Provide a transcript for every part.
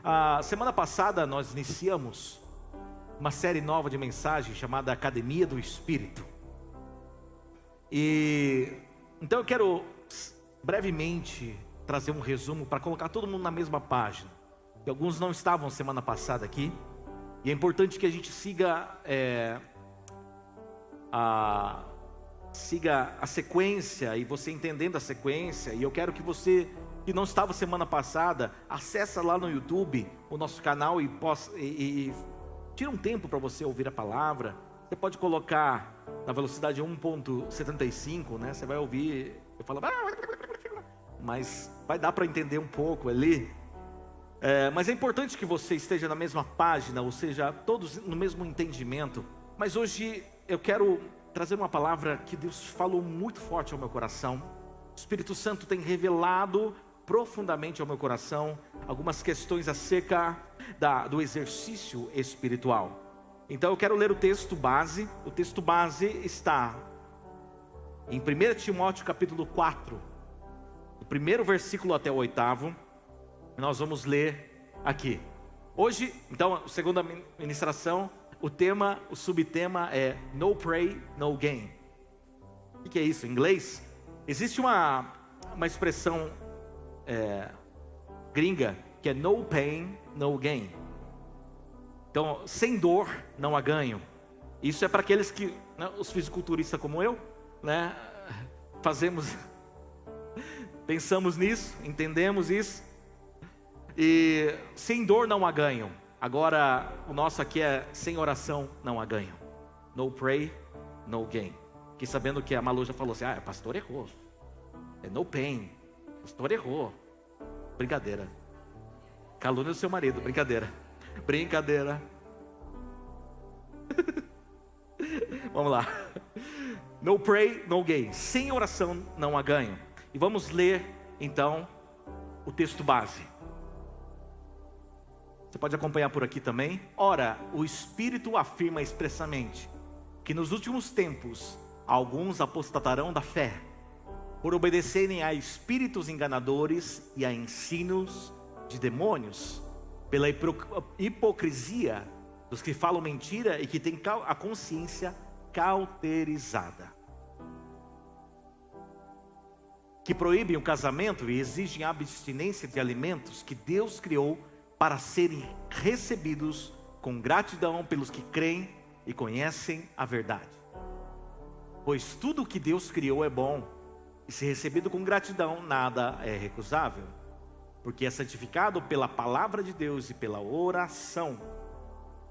A semana passada nós iniciamos uma série nova de mensagens chamada Academia do Espírito. E então eu quero brevemente trazer um resumo para colocar todo mundo na mesma página. Que alguns não estavam semana passada aqui. E é importante que a gente siga a sequência, e você entendendo a sequência. E eu quero que você que não estava semana passada, acessa lá no YouTube o nosso canal e tira um tempo para você ouvir a palavra. Você pode colocar na velocidade 1.75, né? Você vai ouvir, eu falo, mas vai dar para entender um pouco ali. Mas é importante que você esteja na mesma página, ou seja, todos no mesmo entendimento. Mas hoje eu quero trazer uma palavra que Deus falou muito forte ao meu coração. O Espírito Santo tem revelado profundamente ao meu coração algumas questões acerca do exercício espiritual. Então eu quero ler o texto base. O texto base está em 1 Timóteo capítulo 4, do primeiro versículo até o 8º. Nós vamos ler aqui. Hoje, então, segunda ministração, o subtema é No Pray, No Gain. O que é isso em inglês? Existe uma expressão gringa que é No Pain, No Gain. Então, sem dor não há ganho. Isso é para aqueles que, né, os fisiculturistas como eu, né, pensamos nisso, entendemos isso. E sem dor não há ganho. Agora, o nosso aqui é sem oração não há ganho. No pray, no gain. Fiquei sabendo que a Malu já falou assim, pastor errou. É no pain, pastor errou. Brincadeira. Calúnia do seu marido, brincadeira. Vamos lá. No pray, no gain. Sem oração não há ganho. E vamos ler então o texto base. Você pode acompanhar por aqui também. Ora, o Espírito afirma expressamente que nos últimos tempos alguns apostatarão da fé, por obedecerem a espíritos enganadores e a ensinos de demônios, pela hipocrisia dos que falam mentira e que têm a consciência cauterizada, que proíbem o casamento e exigem a abstinência de alimentos que Deus criou para serem recebidos com gratidão pelos que creem e conhecem a verdade. Pois tudo o que Deus criou é bom, e se recebido com gratidão, nada é recusável, porque é santificado pela palavra de Deus e pela oração.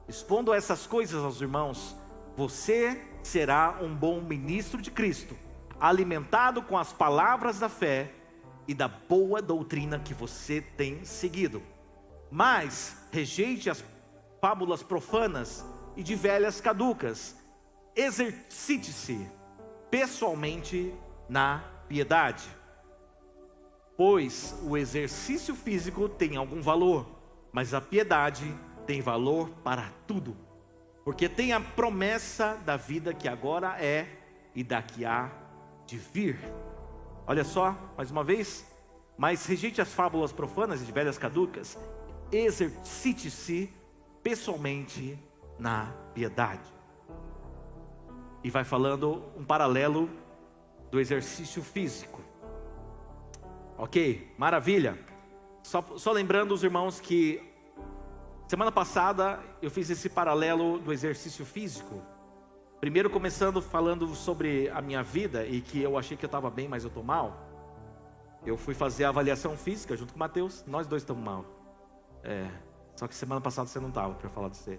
Expondo essas coisas aos irmãos, você será um bom ministro de Cristo, alimentado com as palavras da fé e da boa doutrina que você tem seguido. Mas rejeite as fábulas profanas e de velhas caducas. Exercite-se pessoalmente na piedade, pois o exercício físico tem algum valor, mas a piedade tem valor para tudo, porque tem a promessa da vida que agora é e da que há de vir. Olha só, mais uma vez. Mas rejeite as fábulas profanas e de velhas caducas. Exercite-se pessoalmente na piedade. E vai falando um paralelo do exercício físico. Ok, maravilha. Só lembrando os irmãos que semana passada eu fiz esse paralelo do exercício físico. Primeiro começando falando sobre a minha vida e que eu achei que eu estava bem, mas eu estou mal. Eu fui fazer a avaliação física junto com o Mateus. Nós dois estamos mal. Só que semana passada você não estava para falar de você.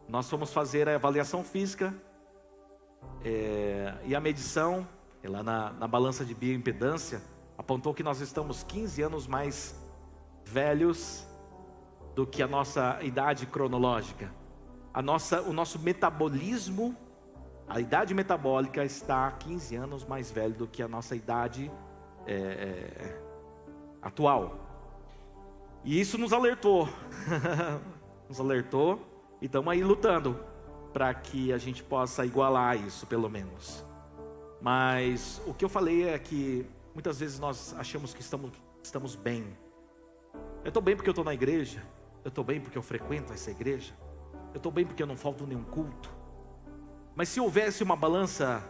Nós fomos fazer a avaliação física e a medição lá na balança de bioimpedância apontou que nós estamos 15 anos mais velhos do que a nossa idade cronológica. O nosso metabolismo, a idade metabólica está 15 anos mais velho do que a nossa idade atual. E isso nos alertou. E estamos aí lutando para que a gente possa igualar isso, pelo menos. Mas o que eu falei é que muitas vezes nós achamos que estamos bem, Eu estou bem porque eu estou na igreja. Eu estou bem porque eu frequento essa igreja. Eu estou bem porque eu não falto nenhum culto. Mas se houvesse uma balança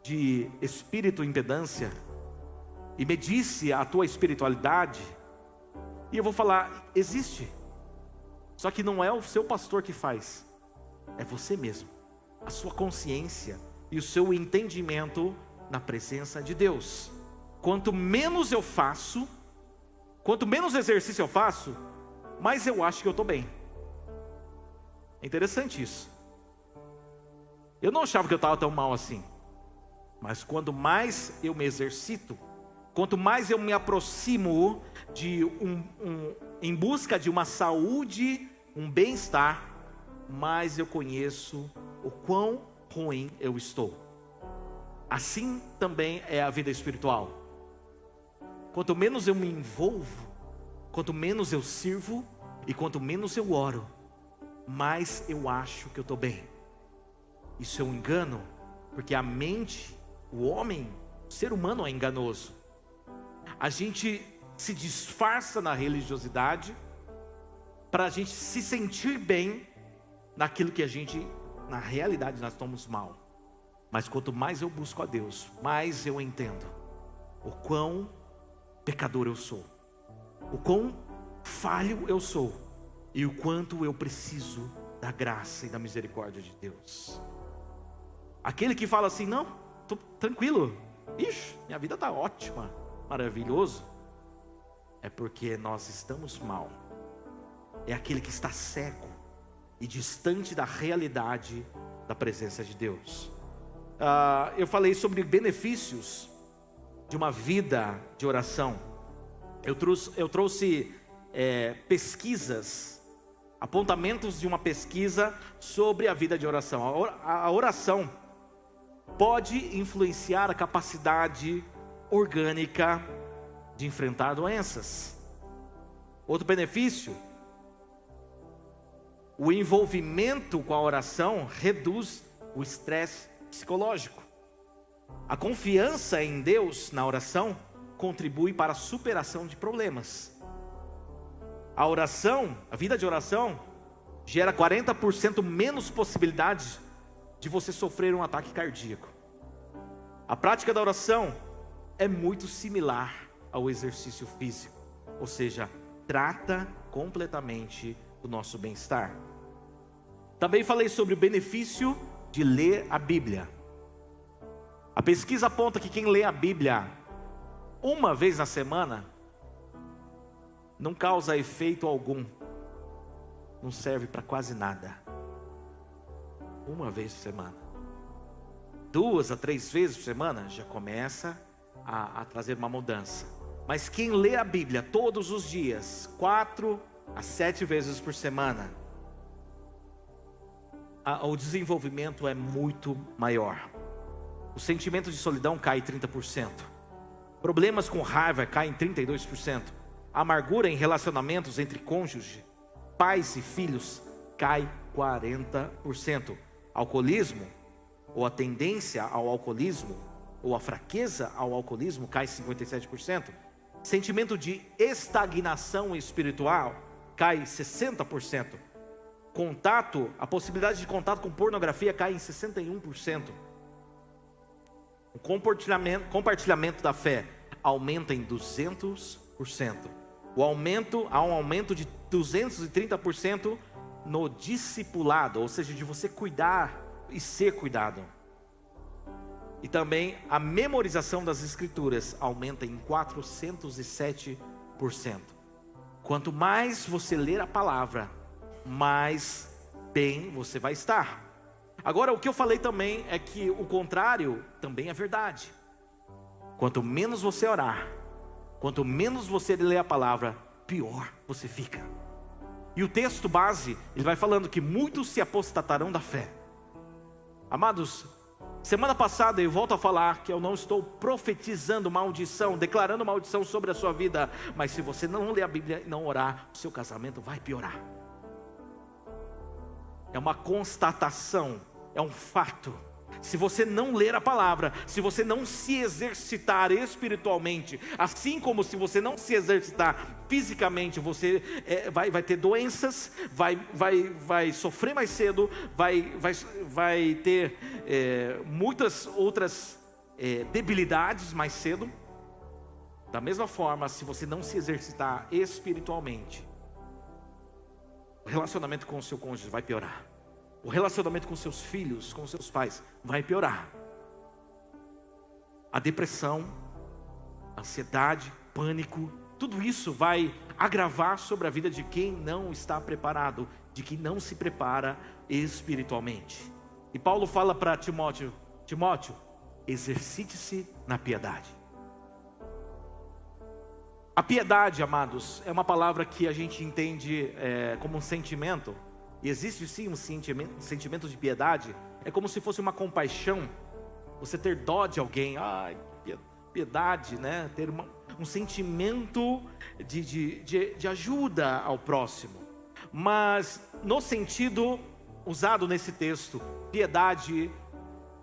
de espírito e impedância, e medisse a tua espiritualidade, e eu vou falar, existe. Só que não é o seu pastor que faz, é você mesmo. A sua consciência e o seu entendimento na presença de Deus. Quanto menos eu faço, quanto menos exercício eu faço, mais eu acho que eu estou bem. É interessante isso. Eu não achava que eu estava tão mal assim. Mas quanto mais eu me exercito, quanto mais eu me aproximo em busca de uma saúde, um bem-estar, mais eu conheço o quão ruim eu estou. Assim também é a vida espiritual. Quanto menos eu me envolvo, quanto menos eu sirvo e quanto menos eu oro, mais eu acho que eu estou bem. Isso é um engano, porque a mente, o homem, o ser humano é enganoso. A gente se disfarça na religiosidade para a gente se sentir bem naquilo que a gente, na realidade, nós estamos mal. Mas quanto mais eu busco a Deus, mais eu entendo o quão pecador eu sou, o quão falho eu sou e o quanto eu preciso da graça e da misericórdia de Deus. Aquele que fala assim, não, estou tranquilo, ixi, minha vida está ótima, maravilhoso, é porque nós estamos mal. É aquele que está cego e distante da realidade da presença de Deus. Eu falei sobre benefícios de uma vida de oração. Eu trouxe pesquisas, apontamentos de uma pesquisa sobre a vida de oração. A oração pode influenciar a capacidade orgânica de enfrentar doenças. Outro benefício, o envolvimento com a oração reduz o estresse psicológico. A confiança em Deus na oração contribui para a superação de problemas. A oração, a vida de oração, gera 40% menos possibilidades de você sofrer um ataque cardíaco. A prática da oração é muito similar ao exercício físico, ou seja, trata completamente do nosso bem-estar. Também falei sobre o benefício de ler a Bíblia. A pesquisa aponta que quem lê a Bíblia uma vez na semana não causa efeito algum, não serve para quase nada. Uma vez por semana, 2 a 3 vezes por semana já começa a trazer uma mudança. Mas quem lê a Bíblia todos os dias, 4 a 7 vezes por semana, o desenvolvimento é muito maior. O sentimento de solidão cai 30%. Problemas com raiva caem 32%. A amargura em relacionamentos entre cônjuges, pais e filhos cai 40%. Alcoolismo, ou a tendência ao alcoolismo, ou a fraqueza ao alcoolismo cai 57%. Sentimento de estagnação espiritual cai 60%. A possibilidade de contato com pornografia cai em 61%. O compartilhamento da fé aumenta em 200%. Há um aumento de 230% no discipulado, ou seja, de você cuidar e ser cuidado. E também a memorização das escrituras aumenta em 407%. Quanto mais você ler a palavra, mais bem você vai estar. Agora, o que eu falei também é que o contrário também é verdade. Quanto menos você orar, quanto menos você ler a palavra, pior você fica. E o texto base, ele vai falando que muitos se apostatarão da fé. Amados, semana passada eu volto a falar que eu não estou profetizando maldição, declarando maldição sobre a sua vida. Mas se você não ler a Bíblia e não orar, o seu casamento vai piorar. É uma constatação, é um fato. se você não ler a palavra, se você não se exercitar espiritualmente, assim como se você não se exercitar fisicamente, você vai ter doenças, vai sofrer mais cedo, vai ter muitas outras debilidades mais cedo. Da mesma forma, se você não se exercitar espiritualmente, o relacionamento com o seu cônjuge vai piorar. O relacionamento com seus filhos, com seus pais, vai piorar. A depressão, a ansiedade, pânico, tudo isso vai agravar sobre a vida de quem não está preparado, de quem não se prepara espiritualmente. E Paulo fala para Timóteo: Timóteo, exercite-se na piedade. A piedade, amados, é uma palavra que a gente entende como um sentimento. E existe sim um sentimento de piedade. É como se fosse uma compaixão. Você ter dó de alguém. Ai, piedade, né? Ter um sentimento de ajuda ao próximo. Mas no sentido usado nesse texto, piedade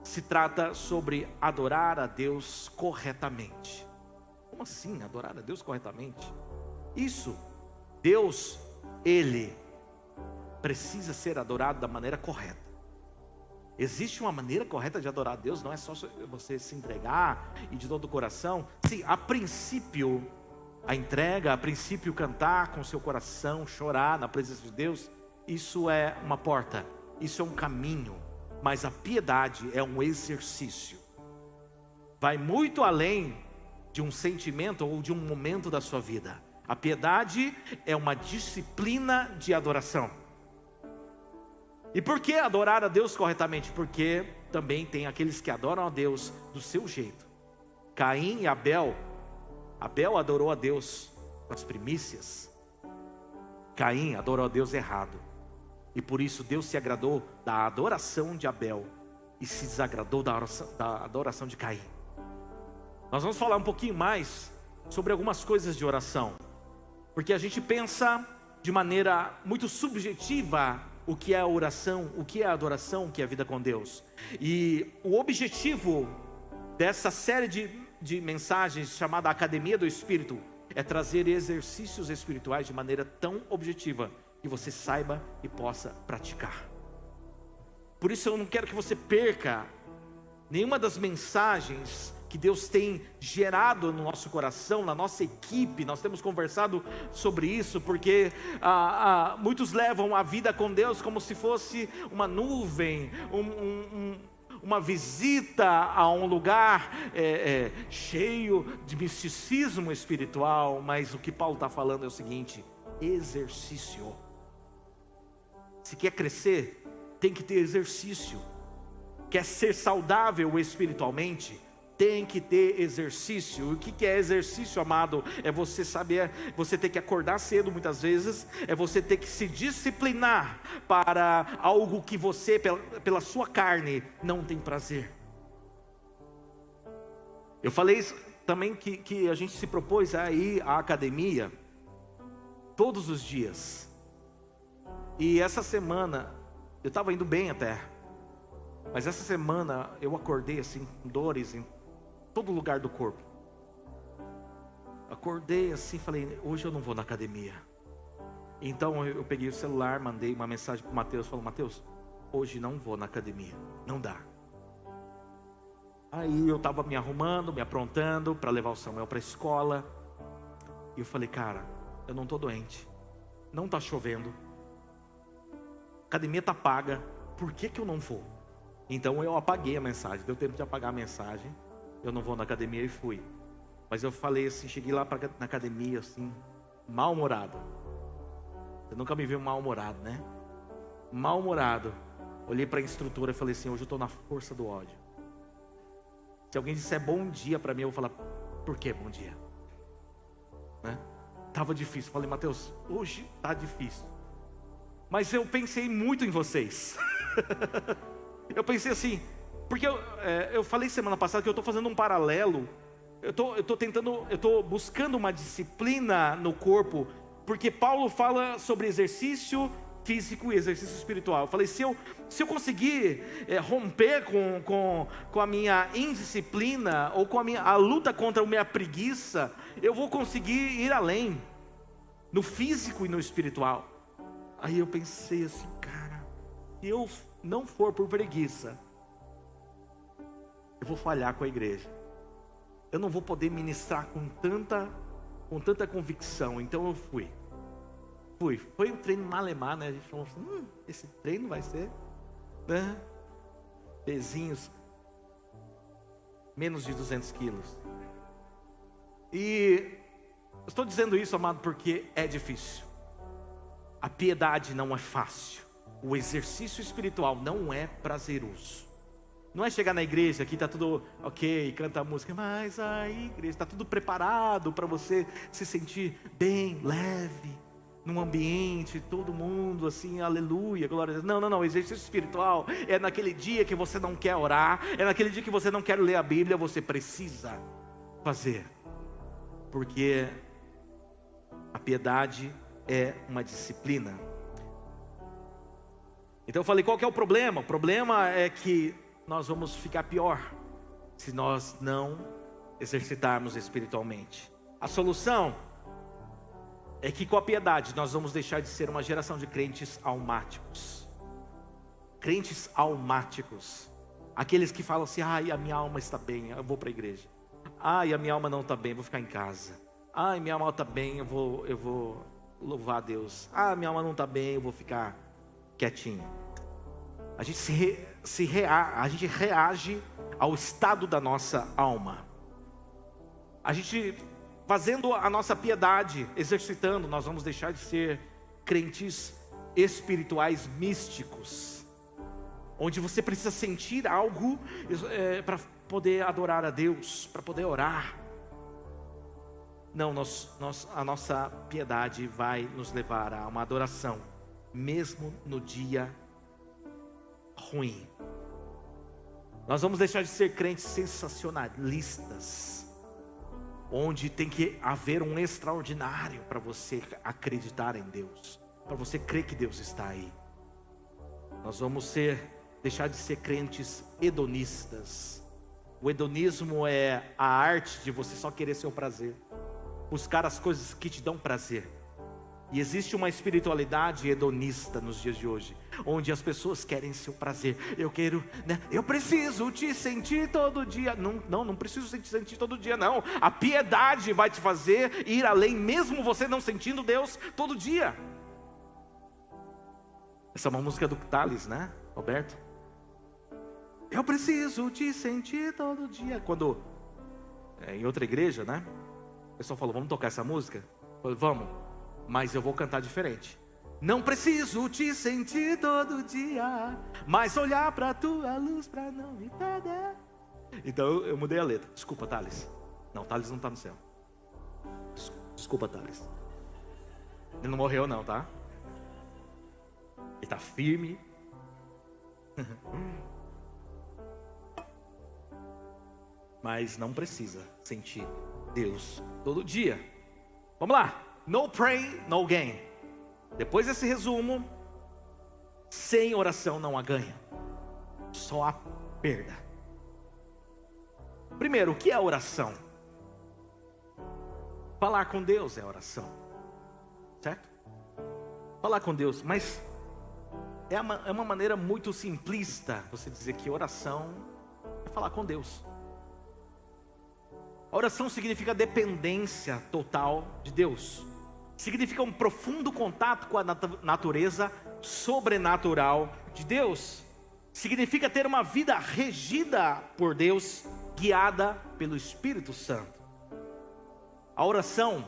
se trata sobre adorar a Deus corretamente. Como assim adorar a Deus corretamente? Isso, Deus, Ele precisa ser adorado da maneira correta. Existe uma maneira correta de adorar a Deus, não é só você se entregar e de todo o coração. Sim, a princípio, a entrega, a princípio cantar com seu coração, chorar na presença de Deus, isso é uma porta, isso é um caminho. Mas a piedade é um exercício. Vai muito além de um sentimento ou de um momento da sua vida. A piedade é uma disciplina de adoração. E por que adorar a Deus corretamente? Porque também tem aqueles que adoram a Deus do seu jeito. Caim e Abel adorou a Deus com as primícias. Caim adorou a Deus errado. E por isso Deus se agradou da adoração de Abel e se desagradou da adoração de Caim. Nós vamos falar um pouquinho mais sobre algumas coisas de oração, porque a gente pensa de maneira muito subjetiva o que é a oração, o que é a adoração, o que é a vida com Deus. E o objetivo dessa série de mensagens chamada Academia do Espírito é trazer exercícios espirituais de maneira tão objetiva que você saiba e possa praticar. Por isso eu não quero que você perca nenhuma das mensagens que Deus tem gerado no nosso coração, na nossa equipe. Nós temos conversado sobre isso, porque muitos levam a vida com Deus como se fosse uma nuvem, uma visita a um lugar cheio de misticismo espiritual. Mas o que Paulo está falando é o seguinte: exercício. Se quer crescer, tem que ter exercício. Quer ser saudável espiritualmente, tem que ter exercício. O que é exercício, amado? É você saber, você ter que acordar cedo muitas vezes, é você ter que se disciplinar para algo que você, pela sua carne, não tem prazer. Eu falei também que a gente se propôs a ir à academia todos os dias. E essa semana, eu estava indo bem até, mas essa semana eu acordei assim, com dores em todo lugar do corpo. Acordei assim, falei: hoje eu não vou na academia. Então eu peguei o celular, mandei uma mensagem para o Mateus, falei: Mateus, hoje não vou na academia, não dá. Aí eu estava me arrumando, me aprontando para levar o Samuel para a escola. E eu falei: cara, eu não estou doente, não está chovendo, a academia está paga, por que eu não vou? Então eu apaguei a mensagem, deu tempo de apagar a mensagem. Eu não vou na academia e fui. Mas eu falei assim, cheguei lá na academia assim, mal-humorado. Você nunca me viu mal-humorado, né? Mal-humorado. Olhei para a instrutora e falei assim: hoje eu estou na força do ódio. Se alguém disser bom dia para mim, eu vou falar: por que bom dia? Né? Tava difícil. Falei: Mateus, hoje tá difícil. Mas eu pensei muito em vocês. Eu pensei assim, porque eu falei semana passada que eu estou fazendo um paralelo. Eu estou buscando uma disciplina no corpo, porque Paulo fala sobre exercício físico e exercício espiritual. Eu falei, se eu conseguir romper com a minha indisciplina, ou com a luta contra a minha preguiça, eu vou conseguir ir além, no físico e no espiritual. Aí eu pensei assim, cara, se eu não for por preguiça, eu vou falhar com a igreja. Eu não vou poder ministrar com tanta convicção. Então eu fui. Foi um treino malemar, né? A gente falou assim, esse treino vai ser, né? Pezinhos, menos de 200 quilos. E eu estou dizendo isso, amado, porque é difícil. A piedade não é fácil. O exercício espiritual não é prazeroso. Não é chegar na igreja, aqui está tudo ok, canta a música, mas a igreja está tudo preparado para você se sentir bem, leve, num ambiente, todo mundo assim, aleluia, glória a Deus. Não, o exercício espiritual é naquele dia que você não quer orar, é naquele dia que você não quer ler a Bíblia, você precisa fazer, porque a piedade é uma disciplina. Então eu falei, qual que é o problema? O problema é que nós vamos ficar pior se nós não exercitarmos espiritualmente. A solução é que com a piedade nós vamos deixar de ser uma geração de crentes almáticos. Crentes almáticos, aqueles que falam assim, ai, a minha alma está bem, eu vou para a igreja. Ai, a minha alma não está bem, eu vou ficar em casa. Ai, minha alma está bem, eu vou louvar a Deus. Ah, minha alma não está bem, eu vou ficar quietinho. A gente reage ao estado da nossa alma. A gente fazendo a nossa piedade, exercitando, nós vamos deixar de ser crentes espirituais místicos, onde você precisa sentir algo para poder adorar a Deus, para poder orar. Não, a nossa piedade vai nos levar a uma adoração, mesmo no dia ruim. Nós vamos deixar de ser crentes sensacionalistas, onde tem que haver um extraordinário para você acreditar em Deus, para você crer que Deus está aí. Nós vamos deixar de ser crentes hedonistas. O hedonismo é a arte de você só querer seu prazer, buscar as coisas que te dão prazer. E existe uma espiritualidade hedonista nos dias de hoje, onde as pessoas querem seu prazer. Eu preciso te sentir todo dia. Não preciso te sentir todo dia, não. A piedade vai te fazer ir além, mesmo você não sentindo Deus todo dia. Essa é uma música do Thales, né, Roberto? Eu preciso te sentir todo dia. Quando, em outra igreja, né, o pessoal falou, vamos tocar essa música? Eu falei, vamos. Mas eu vou cantar diferente. Não preciso te sentir todo dia, mas olhar pra tua luz pra não me perder. Então eu mudei a letra. Desculpa, Thales. Não, Thales não está no céu. Desculpa, Thales. Ele não morreu não, tá? Ele está firme. Mas não precisa sentir Deus todo dia. Vamos lá. No pray, no gain. Depois desse resumo, sem oração não há ganho, só há perda. Primeiro, o que é oração? Falar com Deus é oração, certo? Falar com Deus, mas é uma maneira muito simplista você dizer que oração é falar com Deus. A oração significa dependência total de Deus. Significa um profundo contato com a natureza sobrenatural de Deus. Significa ter uma vida regida por Deus, guiada pelo Espírito Santo. A oração,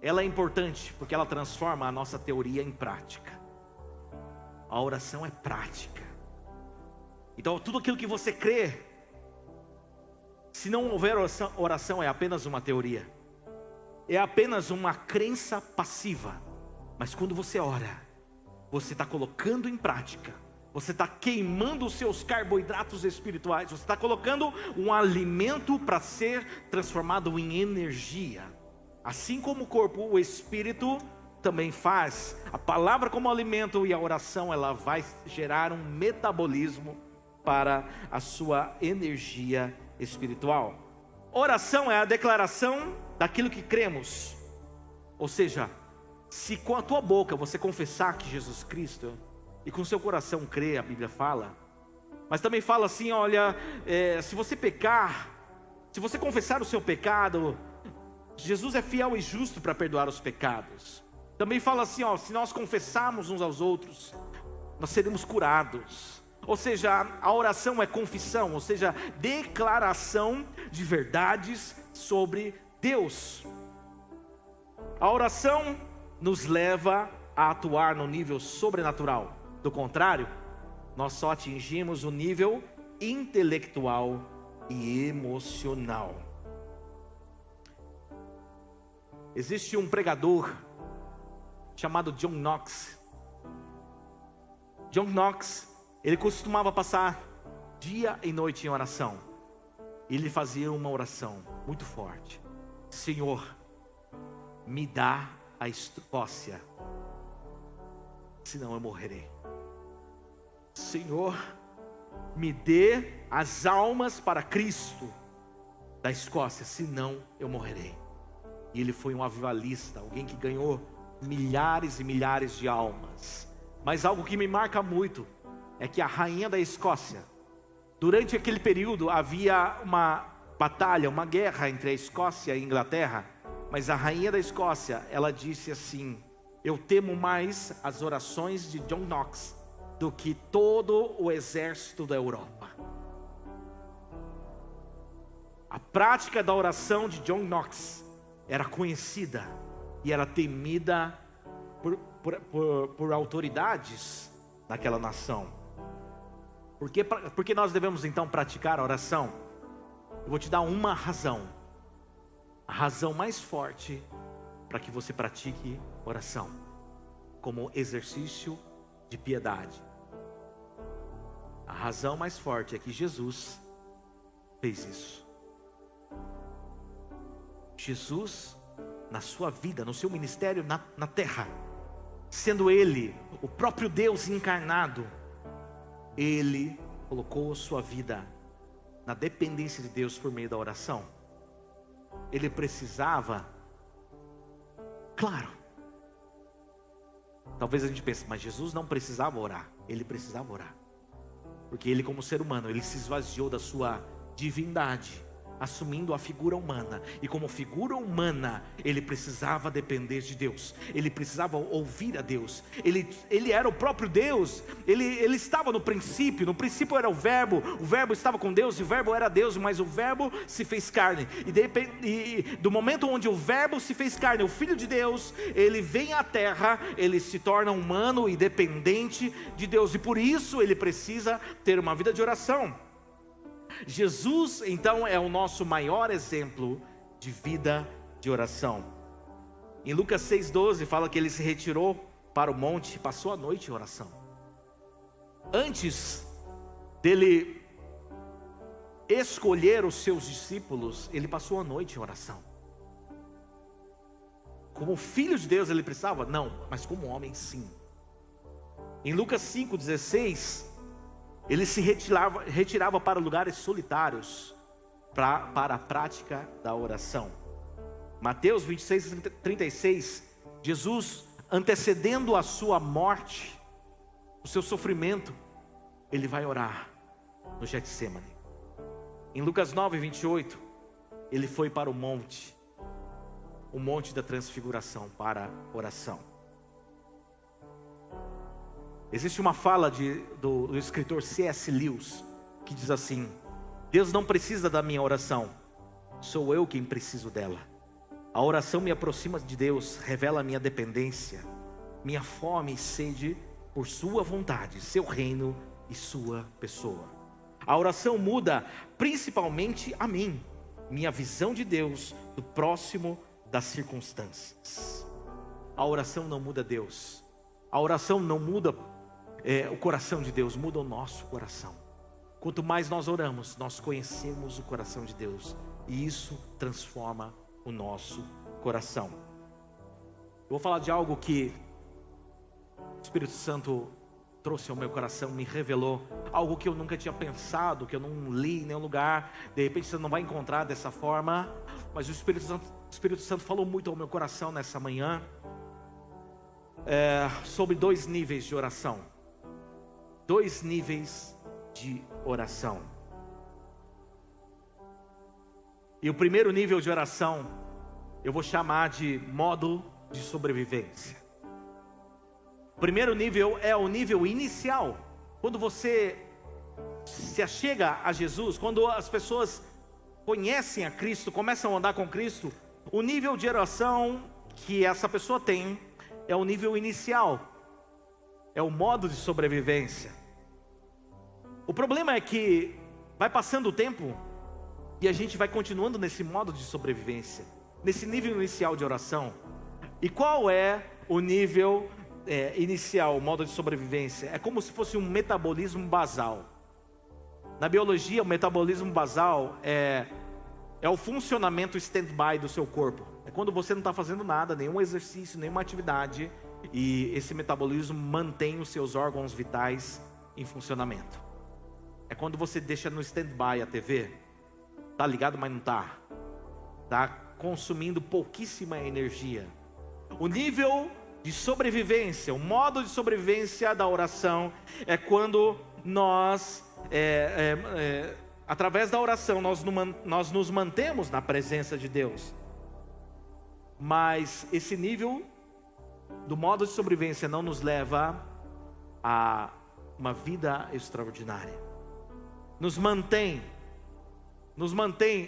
ela é importante porque ela transforma a nossa teoria em prática. A oração é prática. Então tudo aquilo que você crê, se não houver oração é apenas uma teoria. É apenas uma crença passiva. Mas quando você ora, você está colocando em prática. Você está queimando os seus carboidratos espirituais. Você está colocando um alimento para ser transformado em energia. Assim como o corpo, o espírito também faz, a palavra como alimento e a oração, ela vai gerar um metabolismo para a sua energia espiritual. Oração é a declaração daquilo que cremos. Ou seja, se com a tua boca você confessar que Jesus Cristo, e com o seu coração crer, a Bíblia fala, mas também fala assim, olha, se você pecar, se você confessar o seu pecado, Jesus é fiel e justo para perdoar os pecados. Também fala assim, se nós confessarmos uns aos outros, nós seremos curados. Ou seja, a oração é confissão, ou seja, declaração de verdades sobre Deus. A oração nos leva a atuar no nível sobrenatural. Do contrário, nós só atingimos o nível intelectual e emocional. Existe um pregador chamado John Knox. John Knox, ele costumava passar dia e noite em oração. Ele fazia uma oração muito forte: Senhor, me dá a Escócia, senão eu morrerei. Senhor, me dê as almas para Cristo da Escócia, senão eu morrerei. E ele foi um avivalista, alguém que ganhou milhares e milhares de almas. Mas algo que me marca muito é que a rainha da Escócia, durante aquele período havia uma batalha, uma guerra entre a Escócia e a Inglaterra. Mas a rainha da Escócia, ela disse assim: eu temo mais as orações de John Knox do que todo o exército da Europa. A prática da oração de John Knox era conhecida e era temida por autoridades naquela nação. Por que nós devemos então praticar a oração? Eu vou te dar uma razão. A razão mais forte para que você pratique oração como exercício de piedade. A razão mais forte é que Jesus fez isso. Jesus, na sua vida, no seu ministério na terra, sendo Ele o próprio Deus encarnado, Ele colocou sua vida na dependência de Deus por meio da oração. Ele precisava, claro, talvez a gente pense, mas Jesus não precisava orar. Ele precisava orar, porque Ele, como ser humano, Ele se esvaziou da sua divindade, assumindo a figura humana. E como figura humana, Ele precisava depender de Deus. Ele precisava ouvir a Deus. Ele era o próprio Deus. Ele estava no princípio. No princípio era o verbo estava com Deus, e o verbo era Deus. Mas o verbo se fez carne. E do momento onde o verbo se fez carne, o Filho de Deus, Ele vem à terra, Ele se torna humano e dependente de Deus. E por isso Ele precisa ter uma vida de oração. Jesus, então, é o nosso maior exemplo de vida de oração. Em Lucas 6,12 fala que Ele se retirou para o monte e passou a noite em oração. Antes dele escolher os seus discípulos, Ele passou a noite em oração. Como filho de Deus Ele precisava? Não, mas como homem sim. Em Lucas 5,16, Ele se retirava para lugares solitários para a prática da oração. Mateus 26:36, Jesus, antecedendo a sua morte, o seu sofrimento, Ele vai orar no Getsêmani. Em Lucas 9:28, Ele foi para o monte da transfiguração, para oração. Existe uma fala do escritor C.S. Lewis, que diz assim: Deus não precisa da minha oração, sou eu quem preciso dela. A oração me aproxima de Deus, revela a minha dependência, minha fome e sede por sua vontade, seu reino e sua pessoa. A oração muda principalmente a mim, minha visão de Deus, do próximo, das circunstâncias. A oração não muda Deus. A oração não muda o coração de Deus, muda o nosso coração. Quanto mais nós oramos, nós conhecemos o coração de Deus, e isso transforma o nosso coração. Eu vou falar de algo que o Espírito Santo trouxe ao meu coração, me revelou, algo que eu nunca tinha pensado, que eu não li em nenhum lugar. De repente você não vai encontrar dessa forma, mas o Espírito Santo falou muito ao meu coração nessa manhã, sobre 2 níveis de oração. 2 níveis de oração. E o primeiro nível de oração eu vou chamar de modo de sobrevivência. O primeiro nível é o nível inicial. Quando você se achega a Jesus, quando as pessoas conhecem a Cristo, começam a andar com Cristo, o nível de oração que essa pessoa tem é o nível inicial, é o modo de sobrevivência. O problema é que vai passando o tempo e a gente vai continuando nesse modo de sobrevivência, nesse nível inicial de oração. E qual é o nível inicial, o modo de sobrevivência? É como se fosse um metabolismo basal. Na biologia, o metabolismo basal é o funcionamento stand-by do seu corpo. É quando você não está fazendo nada, nenhum exercício, nenhuma atividade, e esse metabolismo mantém os seus órgãos vitais em funcionamento. É quando você deixa no stand-by a TV, tá ligado, mas não tá consumindo pouquíssima energia. O nível de sobrevivência, o modo de sobrevivência da oração é quando nós, através da oração, nós nos mantemos na presença de Deus. Mas esse nível do modo de sobrevivência não nos leva a uma vida extraordinária. Nos mantém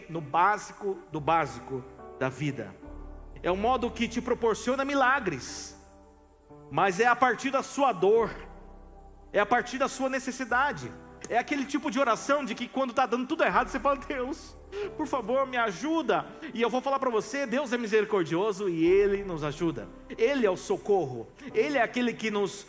no básico do básico da vida. É um modo que te proporciona milagres, mas é a partir da sua dor, é a partir da sua necessidade. É aquele tipo de oração de que quando está dando tudo errado, você fala: Deus, por favor, me ajuda. E eu vou falar para você, Deus é misericordioso e Ele nos ajuda. Ele é o socorro, Ele é aquele que nos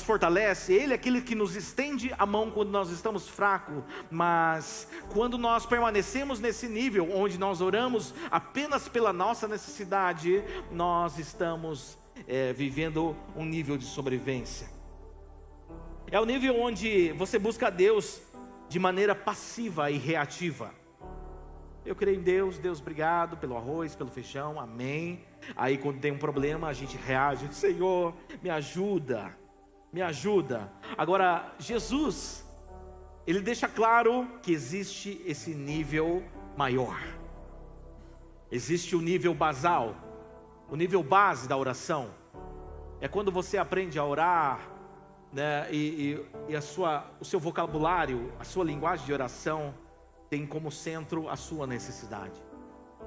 fortalece, Ele é aquele que nos estende a mão quando nós estamos fracos. Mas quando nós permanecemos nesse nível, onde nós oramos apenas pela nossa necessidade, nós estamos vivendo um nível de sobrevivência. É o nível onde você busca a Deus de maneira passiva e reativa. Eu creio em Deus, Deus, obrigado pelo arroz, pelo feijão, amém. Aí quando tem um problema a gente reage: Senhor, me ajuda, me ajuda. Agora Jesus, Ele deixa claro que existe esse nível maior. Existe o nível basal, o nível base da oração. É quando você aprende a orar, né, e o seu vocabulário, a sua linguagem de oração tem como centro a sua necessidade.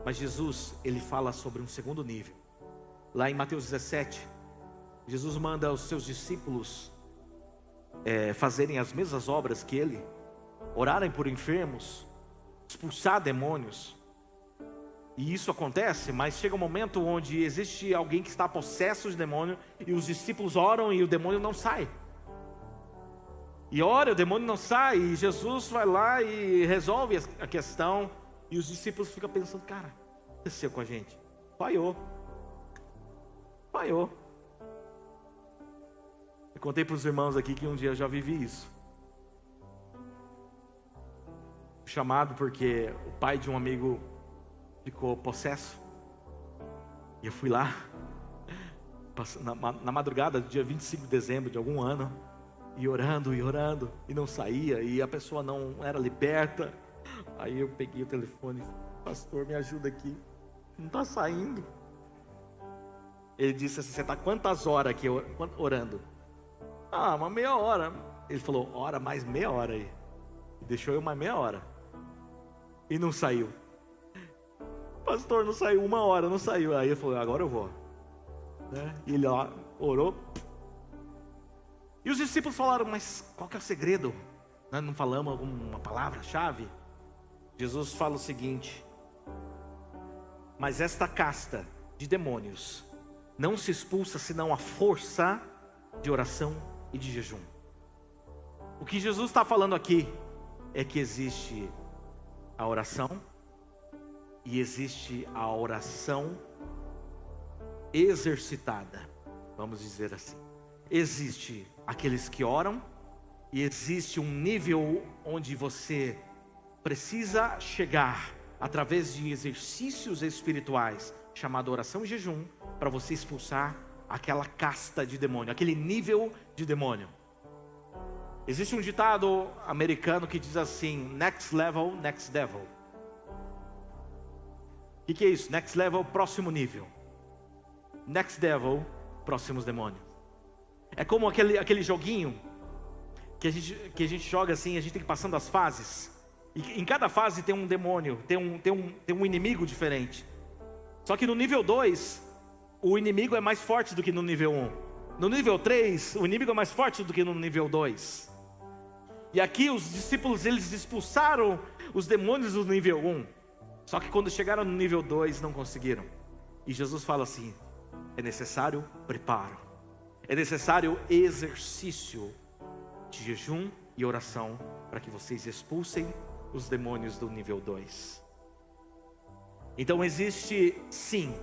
Mas Jesus, Ele fala sobre um segundo nível. Lá em Mateus 17, Jesus manda os seus discípulos fazerem as mesmas obras que Ele, orarem por enfermos, expulsar demônios. E isso acontece, mas chega um momento onde existe alguém que está possesso de demônio, e os discípulos oram e o demônio não sai. E ora, o demônio não sai, e Jesus vai lá e resolve a questão, e os discípulos ficam pensando: cara, o que aconteceu com a gente? Falhou. Eu contei para os irmãos aqui que um dia eu já vivi isso. Chamado porque o pai de um amigo ficou possesso, e eu fui lá, na madrugada do dia 25 de dezembro de algum ano, e orando, e não saía, e a pessoa não era liberta. Aí eu peguei o telefone e falei: pastor, me ajuda aqui, não está saindo. Ele disse assim: você está quantas horas aqui orando? Ah, uma meia hora. Ele falou: ora mais meia hora aí. E deixou eu mais meia hora, e não saiu. Pastor, não saiu, uma hora, não saiu. Aí eu falei: agora eu vou, né? E ele lá orou. E os discípulos falaram: mas qual que é o segredo? Nós não falamos alguma palavra-chave? Jesus fala o seguinte: mas esta casta de demônios não se expulsa senão a força de oração e de jejum. O que Jesus está falando aqui é que existe a oração, e existe a oração exercitada, vamos dizer assim. Existe aqueles que oram, e existe um nível onde você precisa chegar através de exercícios espirituais, chamado oração e jejum, para você expulsar aquela casta de demônio, aquele nível de demônio. Existe um ditado americano que diz assim: next level, next devil. O que é isso? Next level, próximo nível. Next devil, próximos demônios. É como aquele joguinho que a gente joga assim, a gente tem que ir passando as fases. E em cada fase tem um demônio, tem um inimigo diferente. Só que no nível 2, o inimigo é mais forte do que no nível 1. No nível 3, o inimigo é mais forte do que no nível 2. E aqui os discípulos, eles expulsaram os demônios do nível 1. Só que quando chegaram no nível 2, não conseguiram. E Jesus fala assim: é necessário preparo. É necessário exercício de jejum e oração para que vocês expulsem os demônios do nível 2. Então existe sim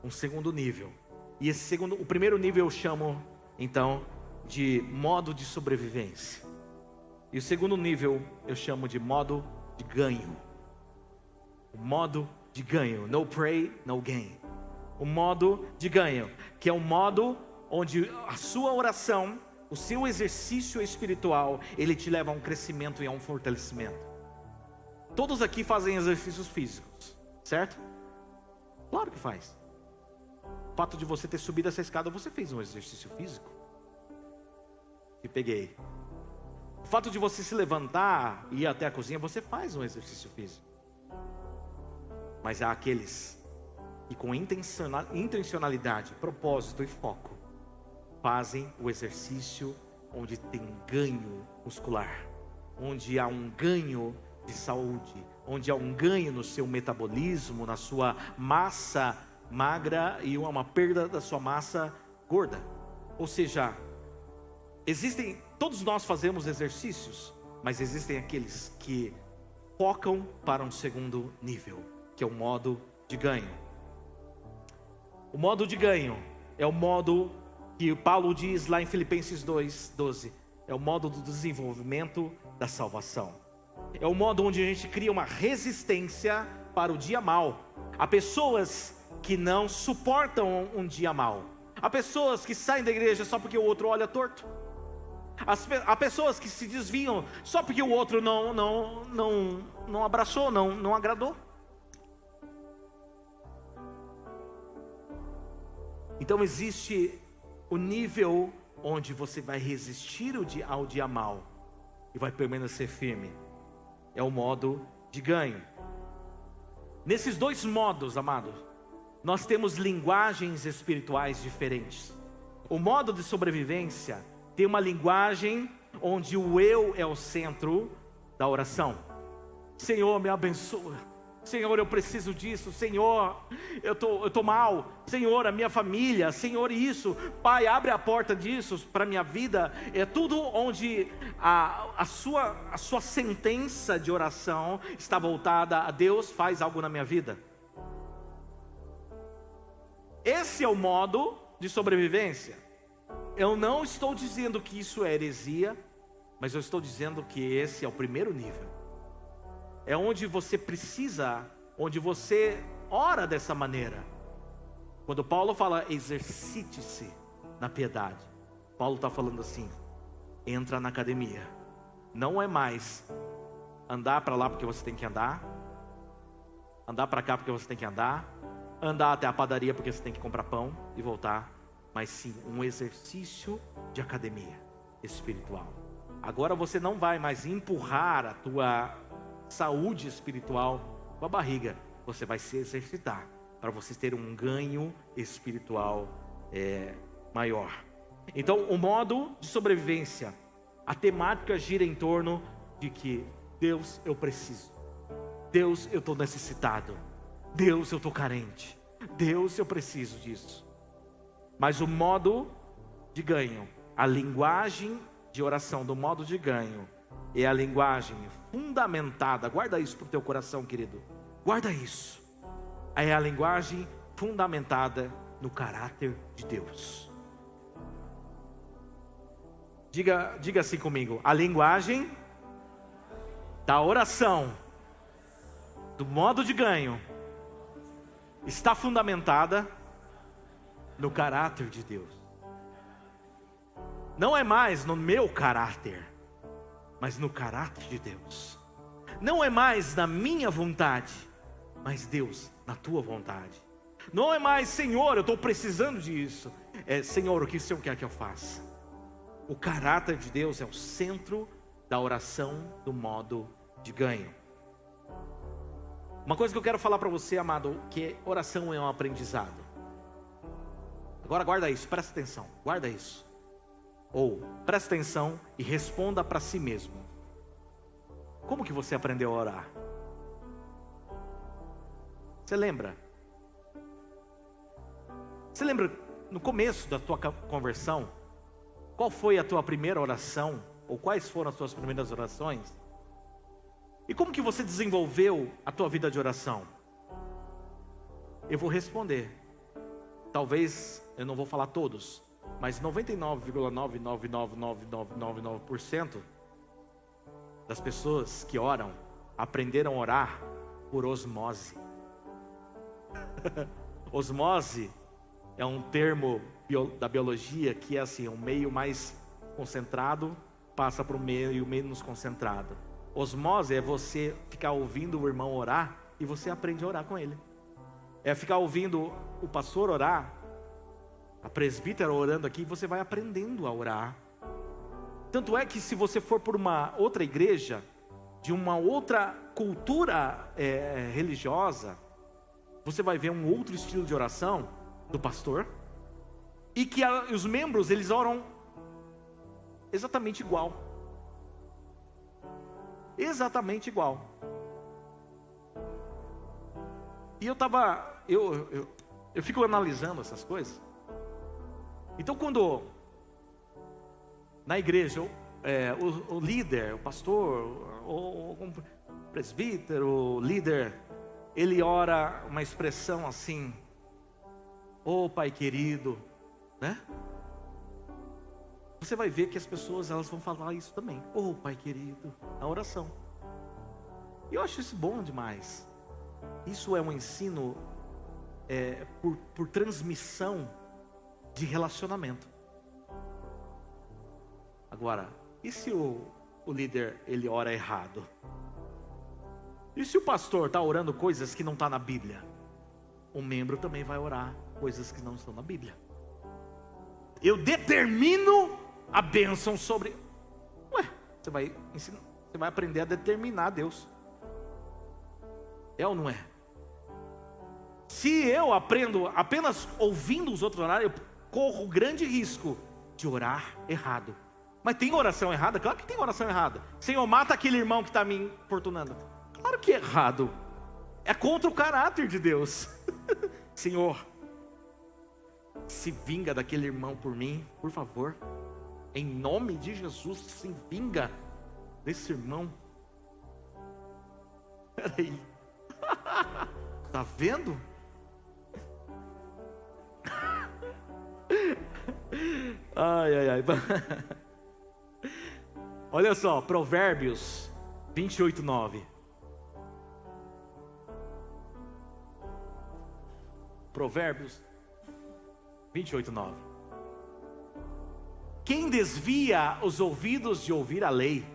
um segundo nível. E o primeiro nível eu chamo então de modo de sobrevivência. E o segundo nível eu chamo de modo de ganho. O modo de ganho, no pray, no gain. O modo de ganho, que é o modo onde a sua oração, o seu exercício espiritual, ele te leva a um crescimento e a um fortalecimento. Todos aqui fazem exercícios físicos, certo? Claro que faz. O fato de você ter subido essa escada, você fez um exercício físico. E peguei. O fato de você se levantar e ir até a cozinha, você faz um exercício físico. Mas há aqueles que com intencionalidade, propósito e foco fazem o exercício onde tem ganho muscular, onde há um ganho de saúde, onde há um ganho no seu metabolismo, na sua massa magra e uma perda da sua massa gorda. Ou seja, todos nós fazemos exercícios, mas existem aqueles que focam para um segundo nível, que é o modo de ganho. O modo de ganho é o modo que Paulo diz lá em Filipenses 2:12, é o modo do desenvolvimento da salvação. É o modo onde a gente cria uma resistência para o dia mau. Há pessoas que não suportam um dia mau. Há pessoas que saem da igreja só porque o outro olha torto. Há pessoas que se desviam só porque o outro não abraçou, não agradou. Então existe o nível onde você vai resistir ao dia mau e vai permanecer firme. É o modo de ganho. Nesses dois modos, amados, nós temos linguagens espirituais diferentes. O modo de sobrevivência tem uma linguagem onde o eu é o centro da oração. Senhor, me abençoa. Senhor, eu preciso disso. Senhor, eu tô mal. Senhor, a minha família. Senhor, isso. Pai, abre a porta disso para a minha vida. É tudo onde a sua sentença de oração está voltada a Deus, faz algo na minha vida. Esse é o modo de sobrevivência. Eu não estou dizendo que isso é heresia, mas eu estou dizendo que esse é o primeiro nível. É onde você precisa, onde você ora dessa maneira. Quando Paulo fala exercite-se na piedade, Paulo está falando assim: entra na academia. Não é mais andar para lá porque você tem que andar para cá porque você tem que andar até a padaria porque você tem que comprar pão e voltar, mas sim um exercício de academia espiritual. Agora você não vai mais empurrar a tua saúde espiritual com a barriga, você vai se exercitar para você ter um ganho espiritual maior. Então o modo de sobrevivência, a temática gira em torno de que Deus, eu preciso. Deus, eu estou necessitado. Deus, eu estou carente. Deus, eu preciso disso. Mas o modo de ganho, a linguagem de oração do modo de ganho, é a linguagem fundamentada. Guarda isso para o teu coração, querido. Guarda isso. É a linguagem fundamentada no caráter de Deus. Diga assim comigo: a linguagem da oração, do modo de ganho, está fundamentada no caráter de Deus. Não é mais no meu caráter, mas no caráter de Deus. Não é mais na minha vontade, mas Deus, na tua vontade. Não é mais, Senhor, eu estou precisando disso. É, Senhor, o que o Senhor quer que eu faça? O caráter de Deus é o centro da oração do modo de ganho. Uma coisa que eu quero falar para você, amado, que oração é um aprendizado. Agora guarda isso, presta atenção, guarda isso. Ou, presta atenção e responda para si mesmo. Como que você aprendeu a orar? Você lembra? Você lembra no começo da tua conversão? Qual foi a tua primeira oração? Ou quais foram as tuas primeiras orações? E como que você desenvolveu a tua vida de oração? Eu vou responder. Talvez eu não vou falar todos, mas 99,9999999% das pessoas que oram aprenderam a orar por osmose. Osmose é um termo da biologia que é assim, um meio mais concentrado passa para o meio menos concentrado. Osmose é você ficar ouvindo o irmão orar e você aprende a orar com ele. É ficar ouvindo o pastor orar, a presbítera orando aqui, você vai aprendendo a orar. Tanto é que se você for por uma outra igreja, de uma outra cultura religiosa, você vai ver um outro estilo de oração do pastor, e que os membros, eles oram exatamente igual. Exatamente igual. E eu fico analisando essas coisas. Então quando na igreja o líder, o pastor, o presbítero, o líder, ele ora uma expressão assim: ô Pai querido, né? Você vai ver que as pessoas, elas vão falar isso também: ô Pai querido, na oração. E eu acho isso bom demais. Isso é um ensino por transmissão de relacionamento. Agora, e se o líder, ele ora errado? E se o pastor está orando coisas que não estão na Bíblia? O membro também vai orar coisas que não estão na Bíblia. Eu determino a bênção sobre... Você vai ensinar, você vai aprender a determinar Deus. É ou não é? Se eu aprendo apenas ouvindo os outros orar, eu corro grande risco de orar errado. Mas tem oração errada? Claro que tem oração errada. Senhor, mata aquele irmão que está me importunando. Claro que é errado. É contra o caráter de Deus. Senhor, se vinga daquele irmão por mim, por favor. Em nome de Jesus, se vinga desse irmão. Peraí. Tá vendo? Ai. Olha só, Provérbios 28:9. Provérbios 28:9. Quem desvia os ouvidos de ouvir a lei,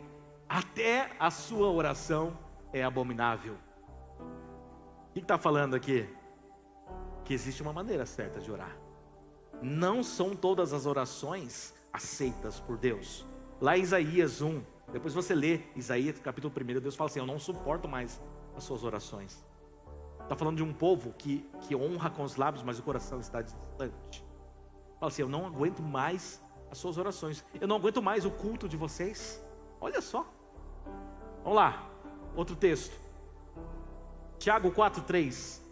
até a sua oração é abominável. O que está falando aqui? Que existe uma maneira certa de orar. Não são todas as orações aceitas por Deus. Lá em Isaías 1, depois você lê Isaías capítulo 1, Deus fala assim: eu não suporto mais as suas orações. Está falando de um povo que honra com os lábios, mas o coração está distante. Fala assim: eu não aguento mais as suas orações, eu não aguento mais o culto de vocês. Olha só. Vamos lá, outro texto, Tiago 4:3.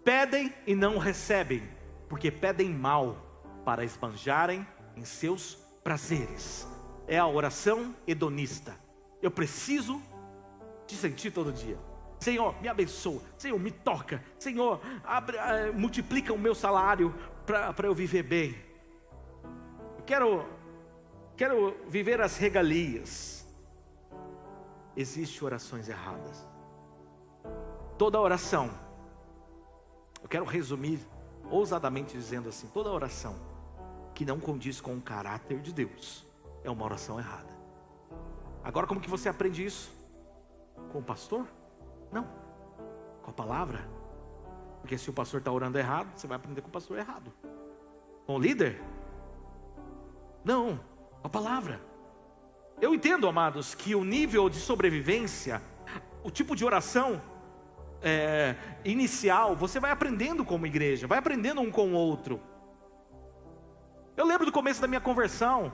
Pedem e não recebem, porque pedem mal, para esbanjarem em seus prazeres. É a oração hedonista. Eu preciso te sentir todo dia. Senhor, me abençoa. Senhor, me toca. Senhor, multiplica o meu salário para eu viver bem. Eu quero viver as regalias. Existem orações erradas. Toda oração, eu quero resumir ousadamente dizendo assim: toda oração que não condiz com o caráter de Deus é uma oração errada. Agora, como que você aprende isso? Com o pastor? Não, com a palavra. Porque se o pastor está orando errado, você vai aprender com o pastor errado. Com o líder? Não, com a palavra. Eu entendo, amados, que o nível de sobrevivência, o tipo de oração inicial, você vai aprendendo como igreja, vai aprendendo um com o outro. Eu lembro do começo da minha conversão,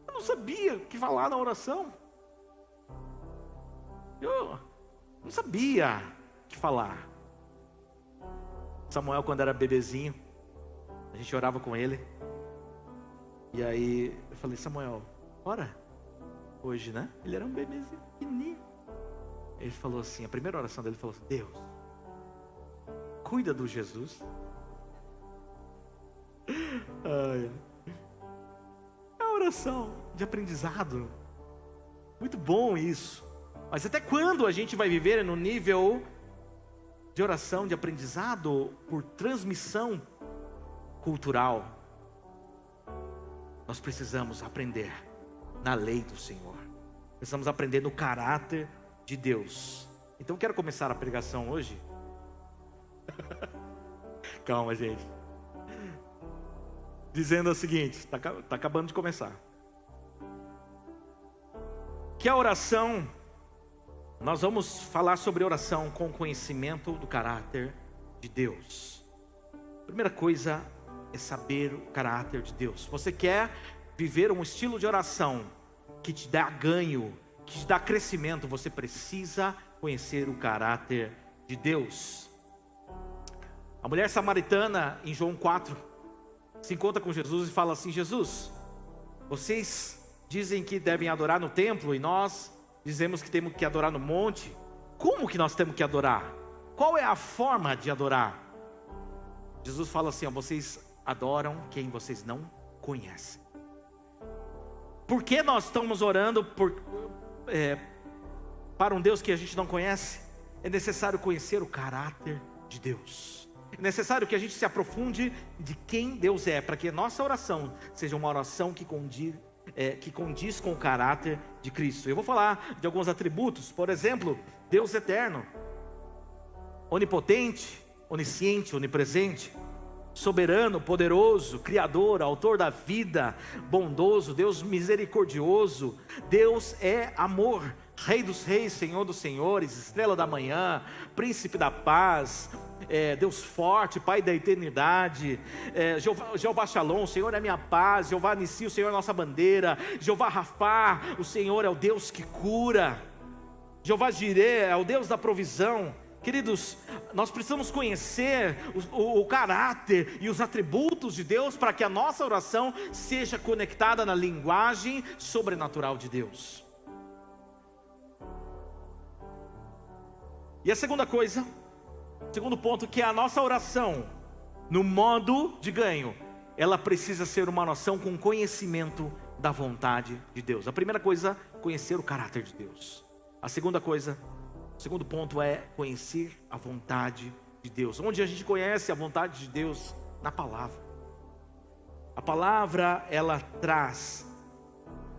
eu não sabia o que falar na oração. Eu não sabia o que falar. Samuel, quando era bebezinho, a gente orava com ele. E aí eu falei: Samuel, ora hoje, né? Ele era um bebezinho pequenininho. Ele falou assim, a primeira oração dele falou assim: Deus, cuida do Jesus. É uma oração de aprendizado. Muito bom isso. Mas até quando a gente vai viver no nível de oração, de aprendizado por transmissão cultural? Nós precisamos aprender na lei do Senhor. Precisamos aprender no caráter de Deus. Então quero começar a pregação hoje. Calma, gente. Dizendo o seguinte, está acabando de começar. Que a oração, nós vamos falar sobre oração com conhecimento do caráter de Deus. Primeira coisa é saber o caráter de Deus. Você quer viver um estilo de oração que te dá ganho, que te dá crescimento, você precisa conhecer o caráter de Deus. A mulher samaritana, em João 4, se encontra com Jesus e fala assim: Jesus, vocês dizem que devem adorar no templo e nós dizemos que temos que adorar no monte. Como que nós temos que adorar? Qual é a forma de adorar? Jesus fala assim: ó, vocês adoram quem vocês não conhecem. Por que nós estamos orando para um Deus que a gente não conhece? É necessário conhecer o caráter de Deus. É necessário que a gente se aprofunde de quem Deus é, para que a nossa oração seja uma oração que condiz com o caráter de Cristo. Eu vou falar de alguns atributos. Por exemplo, Deus eterno, onipotente, onisciente, onipresente, soberano, poderoso, criador, autor da vida, bondoso, Deus misericordioso. Deus é amor, Rei dos reis, Senhor dos senhores, estrela da manhã, príncipe da paz, Deus forte, Pai da eternidade, Jeová Shalom, o Senhor é minha paz, Jeová Nissi, o Senhor é nossa bandeira, Jeová Rafá, o Senhor é o Deus que cura, Jeová Jireh é o Deus da provisão. Queridos, nós precisamos conhecer o caráter e os atributos de Deus para que a nossa oração seja conectada na linguagem sobrenatural de Deus. E a segunda coisa, segundo ponto, que é a nossa oração, no modo de ganho, ela precisa ser uma oração com conhecimento da vontade de Deus. A primeira coisa, conhecer o caráter de Deus. A segunda coisa, o segundo ponto é conhecer a vontade de Deus. Onde a gente conhece a vontade de Deus? Na palavra. A palavra, ela traz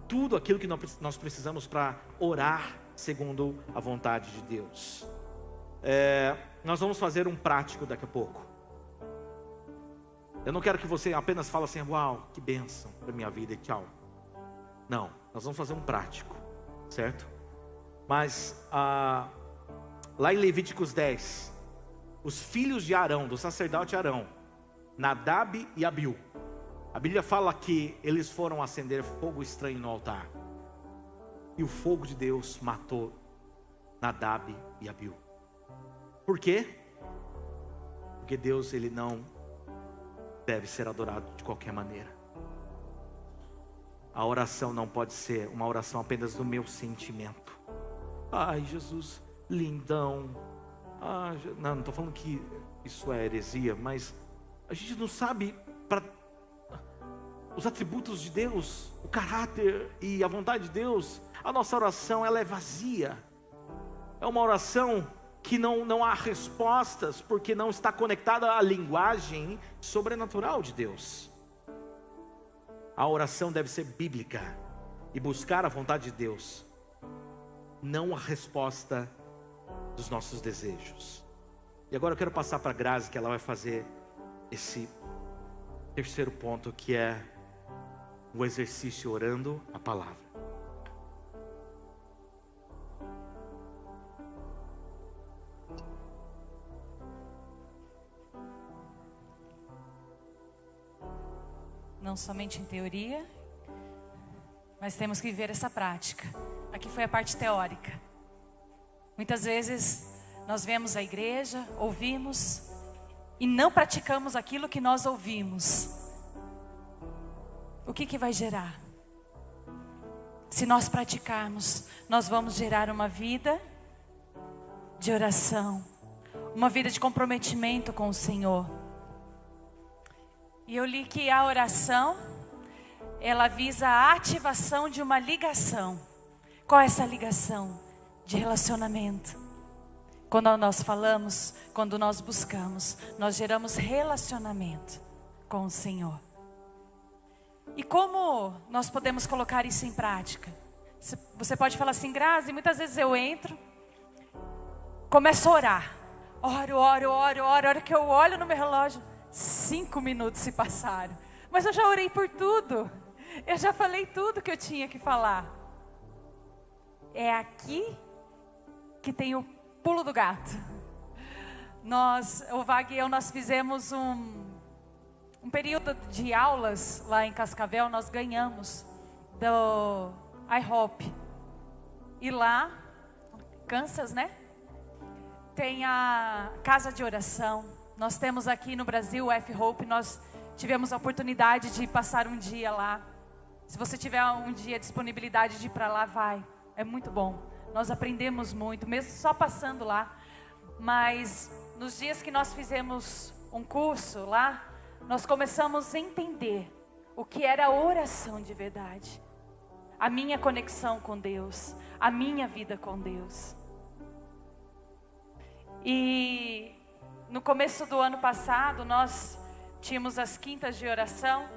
tudo aquilo que nós precisamos para orar segundo a vontade de Deus. Nós vamos fazer um prático daqui a pouco. Eu não quero que você apenas fale assim: uau, que bênção para minha vida e tchau. Não, nós vamos fazer um prático, certo? Mas lá em Levíticos 10, os filhos de Arão, do sacerdote Arão, Nadab e Abiú, a Bíblia fala que eles foram acender fogo estranho no altar, e o fogo de Deus matou Nadab e Abiú. Por quê? Porque Deus, ele não deve ser adorado de qualquer maneira. A oração não pode ser uma oração apenas do meu sentimento. Ai, Jesus, lindão. Não estou falando que isso é heresia, mas a gente não sabe os atributos de Deus, o caráter e a vontade de Deus. A nossa oração, ela é vazia. É uma oração que não há respostas, porque não está conectada à linguagem sobrenatural de Deus. A oração deve ser bíblica e buscar a vontade de Deus, não a resposta dos nossos desejos. E agora eu quero passar para a Grazi, que ela vai fazer esse terceiro ponto, que é o exercício orando a palavra. Não somente em teoria, mas temos que viver essa prática. Aqui foi a parte teórica. Muitas vezes nós vemos a igreja, ouvimos e não praticamos aquilo que nós ouvimos. O que vai gerar? Se nós praticarmos, nós vamos gerar uma vida de oração, uma vida de comprometimento com o Senhor. E eu li que a oração, ela visa a ativação de uma ligação. Qual é essa ligação? De relacionamento. Quando nós falamos, quando nós buscamos, nós geramos relacionamento com o Senhor. E como nós podemos colocar isso em prática? Você pode falar assim, Grazi, muitas vezes eu entro, começo a orar. Oro. A hora que eu olho no meu relógio, 5 minutos se passaram. Mas eu já orei por tudo. Eu já falei tudo que eu tinha que falar. É aqui que tem o pulo do gato. O Wag e eu, nós fizemos um período de aulas lá em Cascavel. Nós ganhamos do IHOP. E lá, Kansas, né? Tem a casa de oração. Nós temos aqui no Brasil o F-Hope. Nós tivemos a oportunidade de passar um dia lá. Se você tiver um dia disponibilidade de ir para lá, vai. É muito bom. Nós aprendemos muito, mesmo só passando lá. Mas nos dias que nós fizemos um curso lá, nós começamos a entender o que era a oração de verdade. A minha conexão com Deus, a minha vida com Deus. E no começo do ano passado, nós tínhamos as quintas de oração.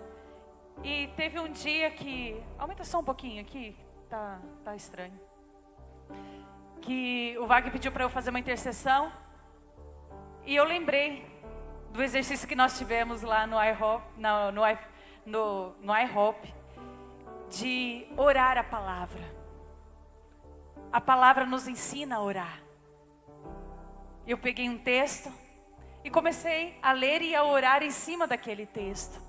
E teve um dia que... Aumenta só um pouquinho aqui, tá estranho. Que o Wag pediu para eu fazer uma intercessão. E eu lembrei do exercício que nós tivemos lá no IHOP, de orar a palavra. A palavra nos ensina a orar. Eu peguei um texto e comecei a ler e a orar em cima daquele texto.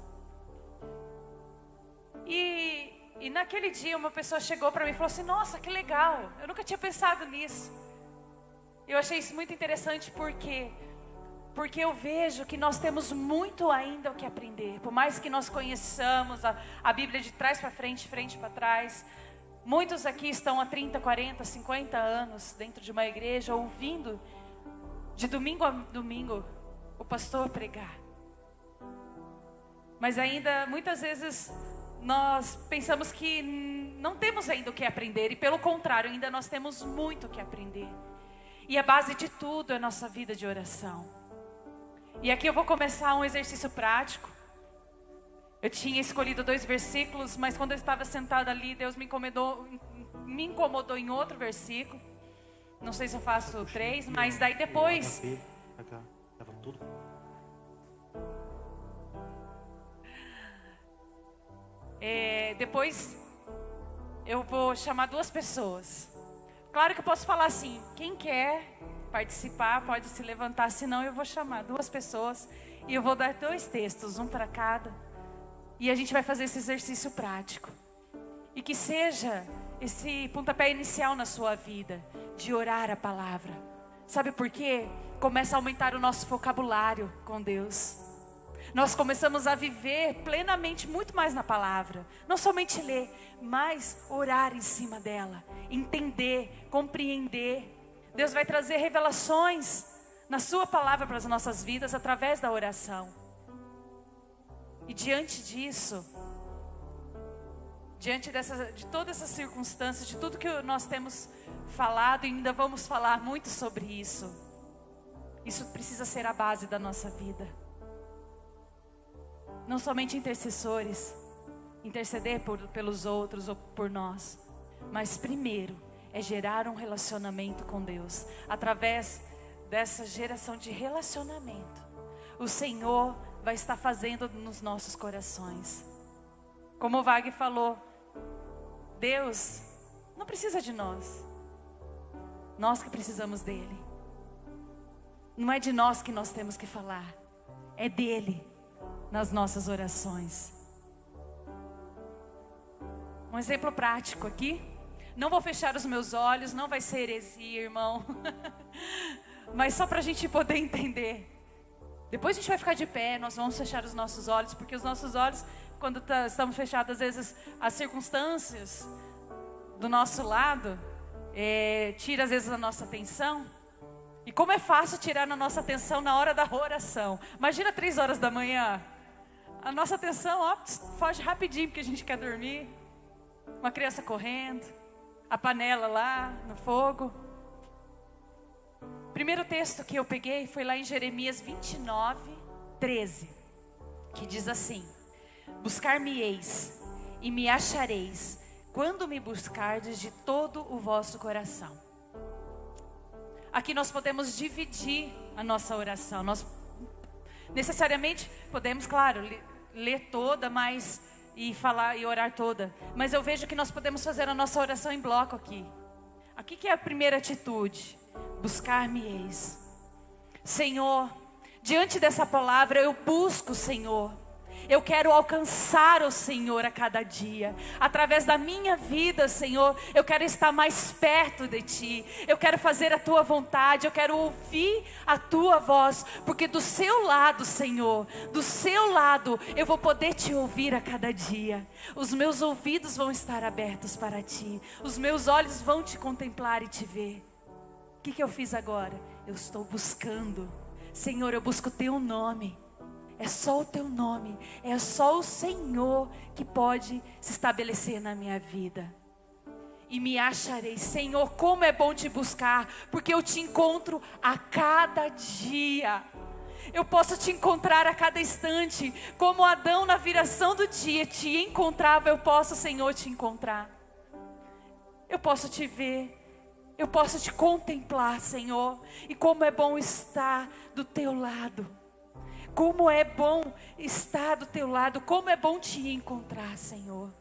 E naquele dia uma pessoa chegou para mim e falou assim, nossa, que legal, eu nunca tinha pensado nisso. Eu achei isso muito interessante porque eu vejo que nós temos muito ainda o que aprender. Por mais que nós conheçamos a Bíblia de trás para frente, frente para trás. Muitos aqui estão há 30, 40, 50 anos dentro de uma igreja, ouvindo de domingo a domingo o pastor pregar. Mas ainda, muitas vezes, nós pensamos que não temos ainda o que aprender. E pelo contrário, ainda nós temos muito o que aprender. E a base de tudo é a nossa vida de oração. E aqui eu vou começar um exercício prático. Eu tinha escolhido 2 versículos, mas quando eu estava sentada ali, Deus me incomodou em outro versículo. Não sei se eu faço 3, mas daí depois... Depois eu vou chamar 2 pessoas. Claro que eu posso falar assim, quem quer participar pode se levantar, senão eu vou chamar 2 pessoas e eu vou dar 2 textos, um para cada. E a gente vai fazer esse exercício prático. E que seja esse pontapé inicial na sua vida, de orar a palavra. Sabe por quê? Começa a aumentar o nosso vocabulário com Deus. Nós começamos a viver plenamente muito mais na palavra. Não somente ler, mas orar em cima dela. Entender, compreender. Deus vai trazer revelações na sua palavra para as nossas vidas através da oração. E diante disso, diante de todas essas circunstâncias, de tudo que nós temos falado e ainda vamos falar muito sobre isso, isso precisa ser a base da nossa vida. Não somente intercessores, interceder pelos outros ou por nós, mas primeiro é gerar um relacionamento com Deus. Através dessa geração de relacionamento, o Senhor vai estar fazendo nos nossos corações. Como o Wagner falou, Deus não precisa de nós. Nós que precisamos dele. Não é de nós que nós temos que falar, é dele nas nossas orações. Um exemplo prático aqui. Não vou fechar os meus olhos, não vai ser heresia, irmão. Mas só para a gente poder entender. Depois a gente vai ficar de pé, nós vamos fechar os nossos olhos, porque os nossos olhos, quando estamos fechados, às vezes as circunstâncias do nosso lado tira às vezes a nossa atenção. E como é fácil tirar a nossa atenção na hora da oração. Imagina 3 horas da manhã, a nossa atenção foge rapidinho porque a gente quer dormir. Uma criança correndo, a panela lá no fogo. Primeiro texto que eu peguei foi lá em Jeremias 29:13, que diz assim: buscar-me-eis e me achareis, quando me buscardes de todo o vosso coração. Aqui nós podemos dividir a nossa oração. Nós necessariamente podemos, claro, ler toda, mas e falar e orar toda. Mas eu vejo que nós podemos fazer a nossa oração em bloco aqui. Aqui que é a primeira atitude: buscar-me-eis. Senhor, diante dessa palavra eu busco o Senhor. Eu quero alcançar o Senhor a cada dia. Através da minha vida, Senhor, eu quero estar mais perto de Ti. Eu quero fazer a Tua vontade. Eu quero ouvir a Tua voz. Porque do Seu lado, Senhor, do Seu lado, eu vou poder Te ouvir a cada dia. Os meus ouvidos vão estar abertos para Ti. Os meus olhos vão Te contemplar e Te ver. O que eu fiz agora? Eu estou buscando. Senhor, eu busco o Teu nome. É só o Teu nome, é só o Senhor que pode se estabelecer na minha vida. E me acharei. Senhor, como é bom Te buscar, porque eu Te encontro a cada dia. Eu posso Te encontrar a cada instante, como Adão na viração do dia Te encontrava, eu posso, Senhor, Te encontrar. Eu posso Te ver, eu posso Te contemplar, Senhor. E como é bom estar do Teu lado. Como é bom estar do Teu lado, como é bom Te encontrar, Senhor.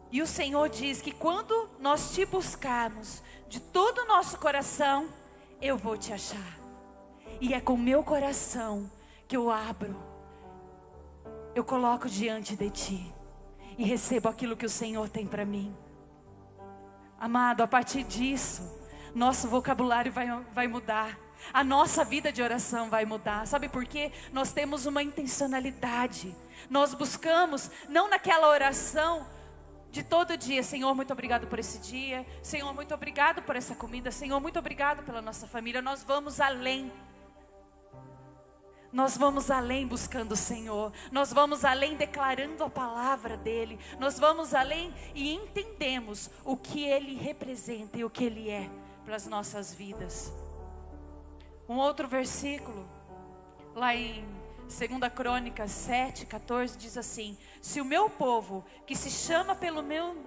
E o Senhor diz que quando nós Te buscarmos de todo o nosso coração, eu vou Te achar. E é com o meu coração que eu abro, eu coloco diante de Ti e recebo aquilo que o Senhor tem para mim. Amado, a partir disso, nosso vocabulário vai mudar. A nossa vida de oração vai mudar. Sabe por quê? Nós temos uma intencionalidade. Nós buscamos, não naquela oração de todo dia: Senhor, muito obrigado por esse dia. Senhor, muito obrigado por essa comida. Senhor, muito obrigado pela nossa família. Nós vamos além. Nós vamos além buscando o Senhor. Nós vamos além declarando a palavra dEle. Nós vamos além e entendemos o que Ele representa e o que Ele é para as nossas vidas. Um outro versículo, lá em 2 Crônicas 7:14, diz assim: se o meu povo, que se chama pelo meu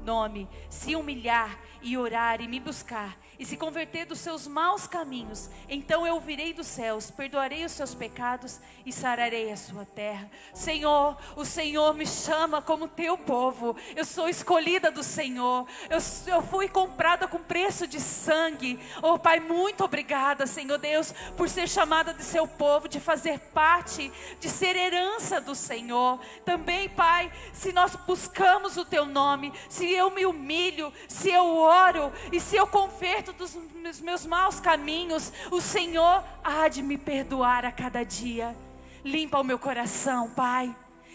nome, se humilhar e orar e me buscar, e se converter dos seus maus caminhos, então eu ouvirei dos céus, perdoarei os seus pecados e sararei a sua terra. Senhor, o Senhor me chama como teu povo. Eu sou escolhida do Senhor. Eu fui comprada com preço de sangue. Oh Pai, muito obrigada, Senhor Deus, por ser chamada de seu povo, de fazer parte, de ser herança do Senhor. Também, Pai, se nós buscamos o teu nome, se eu me humilho, se eu oro e se eu converto dos meus maus caminhos, o Senhor há de me perdoar a cada dia. Limpa o meu coração, Pai.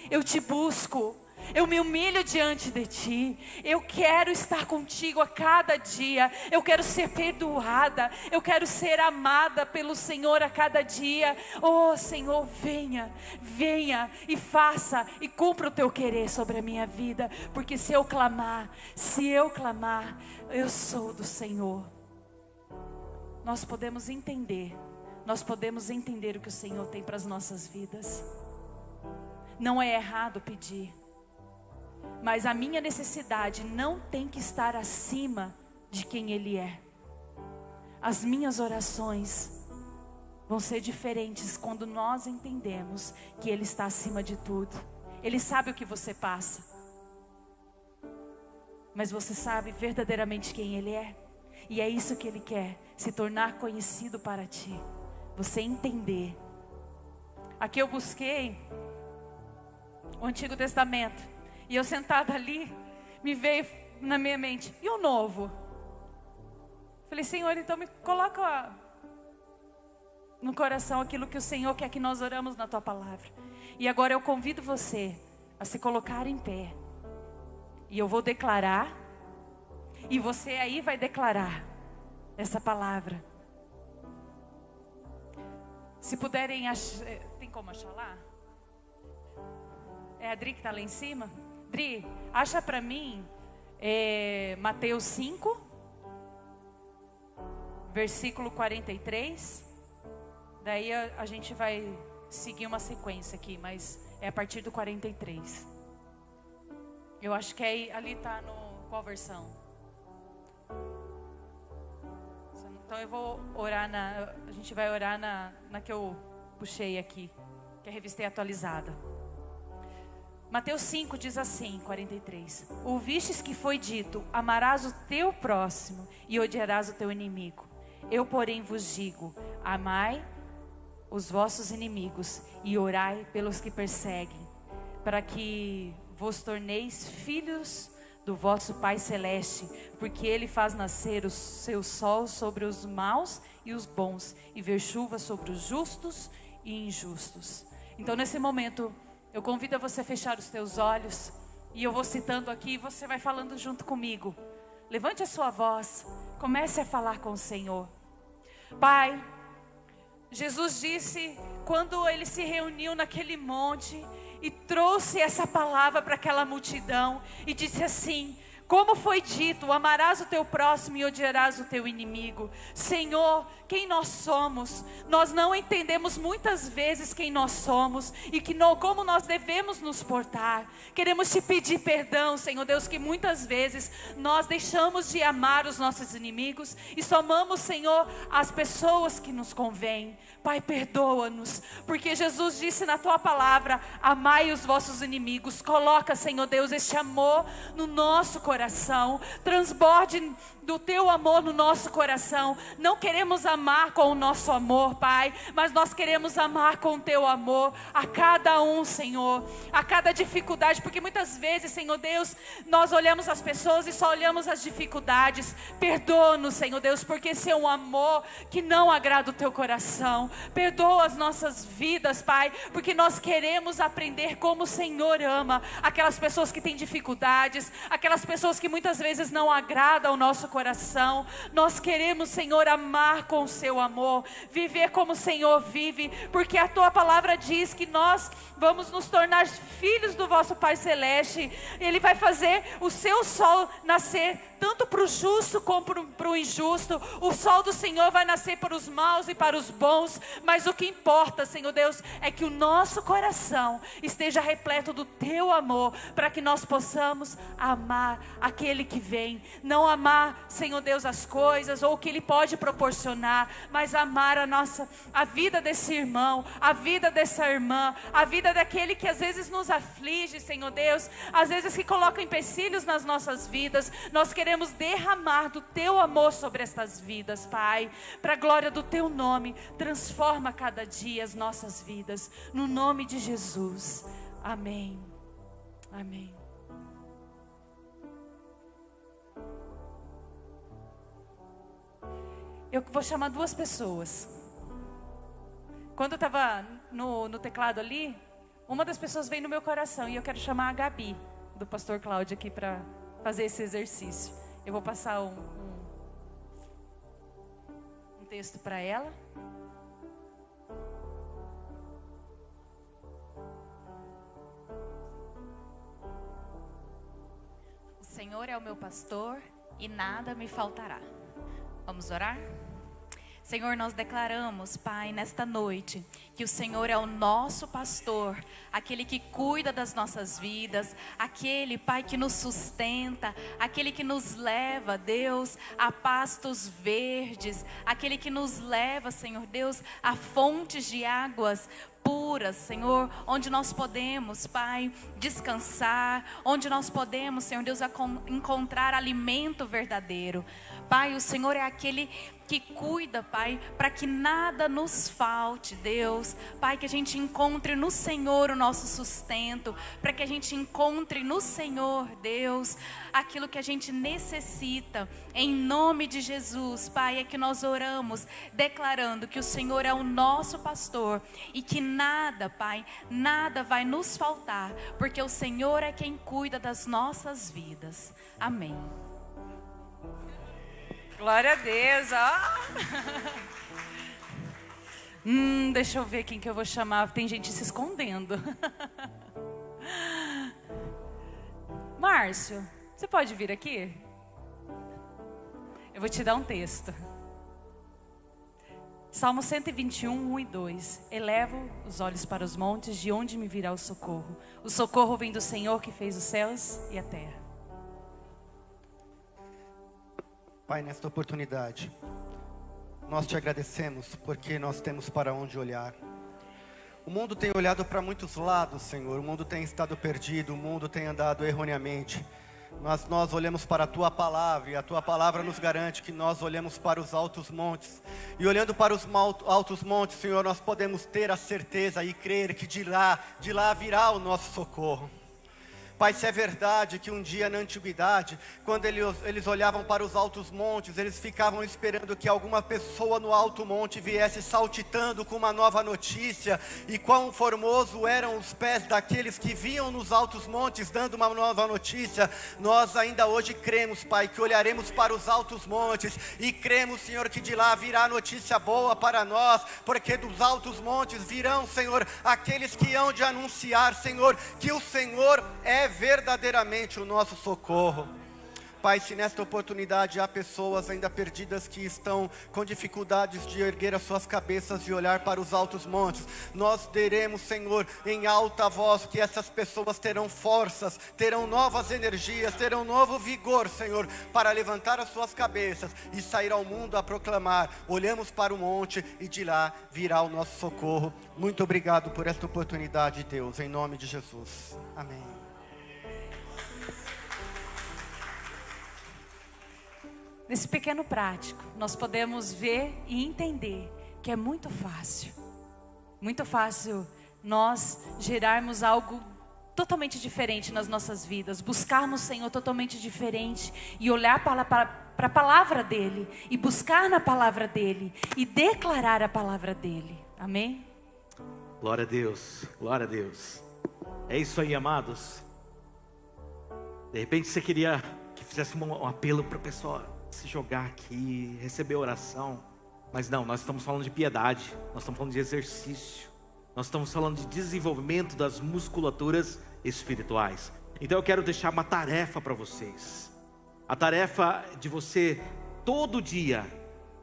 Eu te busco. Eu me humilho diante de Ti. Eu quero estar contigo a cada dia. Eu quero ser perdoada. Eu quero ser amada pelo Senhor a cada dia. Oh Senhor, venha, venha e faça e cumpra o Teu querer sobre a minha vida. Porque se eu clamar, eu sou do Senhor. Nós podemos entender o que o Senhor tem para as nossas vidas. Não é errado pedir. Mas a minha necessidade não tem que estar acima de quem Ele é. As minhas orações vão ser diferentes quando nós entendemos que Ele está acima de tudo. Ele sabe o que você passa. Mas você sabe verdadeiramente quem Ele é. E é isso que Ele quer, se tornar conhecido para ti. Você entender. Aqui eu busquei o Antigo Testamento. E eu sentada ali, me veio na minha mente, e o Novo? Falei, Senhor, então me coloca no coração aquilo que o Senhor quer que nós oramos na Tua palavra. E agora eu convido você a se colocar em pé. E eu vou declarar, e você aí vai declarar essa palavra. Se puderem achar, tem como achar lá? É a Dri que está lá em cima? Dri, acha para mim Mateus 5, versículo 43. Daí a gente vai seguir uma sequência aqui, mas é a partir do 43. Eu acho que ali está no qual versão? Então eu vou orar a gente vai orar na que eu puxei aqui, que é a revista atualizada. Mateus 5 diz assim, 43. Ouvistes que foi dito, amarás o teu próximo e odiarás o teu inimigo. Eu, porém, vos digo, amai os vossos inimigos e orai pelos que perseguem, para que vos torneis filhos do vosso Pai Celeste, porque Ele faz nascer o seu sol sobre os maus e os bons, e ver chuva sobre os justos e injustos. Então nesse momento, eu convido a você a fechar os teus olhos, e eu vou citando aqui, e você vai falando junto comigo. Levante a sua voz, comece a falar com o Senhor. Pai, Jesus disse, quando Ele se reuniu naquele monte, e trouxe essa palavra para aquela multidão, e disse assim, como foi dito, amarás o teu próximo e odiarás o teu inimigo. Senhor, quem nós somos? Nós não entendemos muitas vezes quem nós somos e como nós devemos nos portar. Queremos te pedir perdão, Senhor Deus, que muitas vezes nós deixamos de amar os nossos inimigos e só amamos, Senhor, as pessoas que nos convêm. Pai, perdoa-nos, porque Jesus disse na Tua palavra, amai os vossos inimigos. Coloca, Senhor Deus, este amor no nosso coração, transborde do Teu amor no nosso coração. Não queremos amar com o nosso amor, Pai, mas nós queremos amar com o Teu amor, a cada um, Senhor, a cada dificuldade, porque muitas vezes, Senhor Deus, nós olhamos as pessoas e só olhamos as dificuldades. Perdoa-nos, Senhor Deus, porque esse é um amor que não agrada o Teu coração. Perdoa as nossas vidas, Pai, porque nós queremos aprender como o Senhor ama aquelas pessoas que têm dificuldades, aquelas pessoas que muitas vezes não agradam ao nosso coração. Nós queremos, Senhor, amar com o Seu amor, viver como o Senhor vive, porque a Tua palavra diz que nós vamos nos tornar filhos do vosso Pai Celeste. Ele vai fazer o Seu sol nascer tanto para o justo como para o injusto. O sol do Senhor vai nascer para os maus e para os bons, mas o que importa, Senhor Deus, é que o nosso coração esteja repleto do Teu amor, para que nós possamos amar aquele que vem. Não amar, Senhor Deus, as coisas ou o que Ele pode proporcionar, mas amar a vida desse irmão, a vida dessa irmã, a vida daquele que às vezes nos aflige, Senhor Deus, às vezes que coloca empecilhos nas nossas vidas. Nós queremos derramar do Teu amor sobre estas vidas, Pai, para a glória do Teu nome. Transforma cada dia as nossas vidas, no nome de Jesus, amém, amém. Eu vou chamar duas pessoas. Quando eu estava no teclado ali, uma das pessoas veio no meu coração, e eu quero chamar a Gabi. do pastor Cláudio aqui para fazer esse exercício. Eu vou passar um texto para ela. O Senhor é o meu pastor e nada me faltará. Vamos orar? Senhor, nós declaramos, Pai, nesta noite, que o Senhor é o nosso pastor, aquele que cuida das nossas vidas, aquele, Pai, que nos sustenta, aquele que nos leva, Deus, a pastos verdes, aquele que nos leva, Senhor Deus, a fontes de águas puras, Senhor, onde nós podemos, Pai, descansar, onde nós podemos, Senhor Deus, encontrar alimento verdadeiro. Pai, o Senhor é aquele que cuida, Pai, para que nada nos falte, Deus. Pai, que a gente encontre no Senhor o nosso sustento, para que a gente encontre no Senhor, Deus, aquilo que a gente necessita. Em nome de Jesus, Pai, é que nós oramos, declarando que o Senhor é o nosso pastor e que nada, Pai, nada vai nos faltar, porque o Senhor é quem cuida das nossas vidas. Amém. Glória a Deus, ó. Deixa eu ver quem que eu vou chamar. Tem gente se escondendo. Márcio, você pode vir aqui? Eu vou te dar um texto. Salmo 121, 1 e 2. Elevo os olhos para os montes, de onde me virá o socorro? O socorro vem do Senhor que fez os céus e a terra. Pai, nesta oportunidade, nós te agradecemos porque nós temos para onde olhar. O mundo tem olhado para muitos lados, Senhor. O mundo tem estado perdido, o mundo tem andado erroneamente. Mas nós olhamos para a Tua Palavra, e a Tua Palavra nos garante que nós olhamos para os altos montes. E olhando para os altos montes, Senhor, nós podemos ter a certeza e crer que de lá virá o nosso socorro. Pai, se é verdade que um dia na antiguidade, quando eles olhavam para os altos montes, eles ficavam esperando que alguma pessoa no alto monte viesse saltitando com uma nova notícia, e quão formoso eram os pés daqueles que vinham nos altos montes dando uma nova notícia. Nós ainda hoje cremos, Pai, que olharemos para os altos montes e cremos, Senhor, que de lá virá notícia boa para nós, porque dos altos montes virão, Senhor, aqueles que hão de anunciar, Senhor, que o Senhor é verdadeiramente o nosso socorro. Pai, se nesta oportunidade há pessoas ainda perdidas que estão com dificuldades de erguer as suas cabeças e olhar para os altos montes, nós diremos, Senhor, em alta voz, que essas pessoas terão forças, terão novas energias, terão novo vigor, Senhor, para levantar as suas cabeças e sair ao mundo a proclamar: olhamos para o monte e de lá virá o nosso socorro. Muito obrigado por esta oportunidade, Deus, em nome de Jesus. Amém. Nesse pequeno prático, nós podemos ver e entender que é muito fácil nós gerarmos algo totalmente diferente nas nossas vidas, buscarmos o Senhor totalmente diferente e olhar para a palavra dEle e buscar na palavra dEle e declarar a palavra dEle. Amém? Glória a Deus, glória a Deus. É isso aí, amados. De repente você queria que fizesse um apelo para o pessoal se jogar aqui, receber oração, mas não, nós estamos falando de piedade, nós estamos falando de exercício, nós estamos falando de desenvolvimento das musculaturas espirituais. Então eu quero deixar uma tarefa para vocês, a tarefa de você todo dia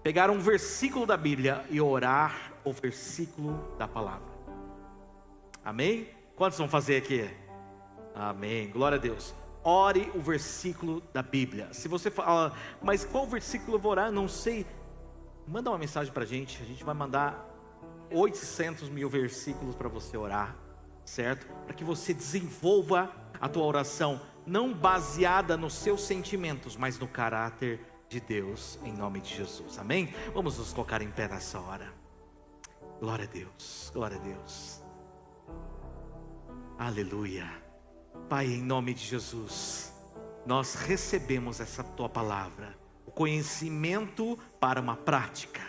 pegar um versículo da Bíblia e orar o versículo da palavra. Amém? Quantos vão fazer aqui? Amém, glória a Deus. Ore o versículo da Bíblia. Se você fala, mas qual versículo eu vou orar? Não sei. Manda uma mensagem para a gente vai mandar 800 mil versículos para você orar, certo? Para que você desenvolva a tua oração, não baseada nos seus sentimentos, mas no caráter de Deus, em nome de Jesus, amém? Vamos nos colocar em pé nessa hora. Glória a Deus, glória a Deus. Aleluia. Pai, em nome de Jesus, nós recebemos essa Tua palavra, o conhecimento para uma prática,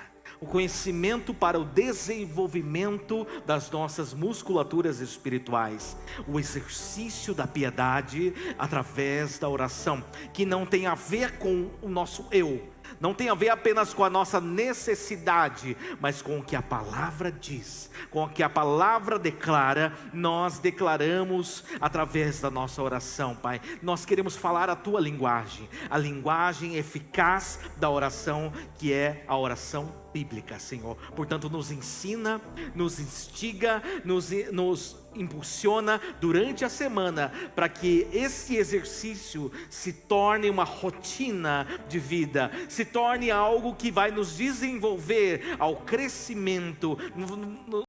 o conhecimento para o desenvolvimento das nossas musculaturas espirituais, o exercício da piedade através da oração, que não tem a ver com o nosso eu, não tem a ver apenas com a nossa necessidade, mas com o que a palavra diz, com o que a palavra declara. Nós declaramos através da nossa oração, Pai. Nós queremos falar a Tua linguagem, a linguagem eficaz da oração, que é a oração bíblica, Senhor. Portanto, nos ensina, nos instiga, nos impulsiona durante a semana, para que esse exercício se torne uma rotina de vida, se torne algo que vai nos desenvolver ao crescimento,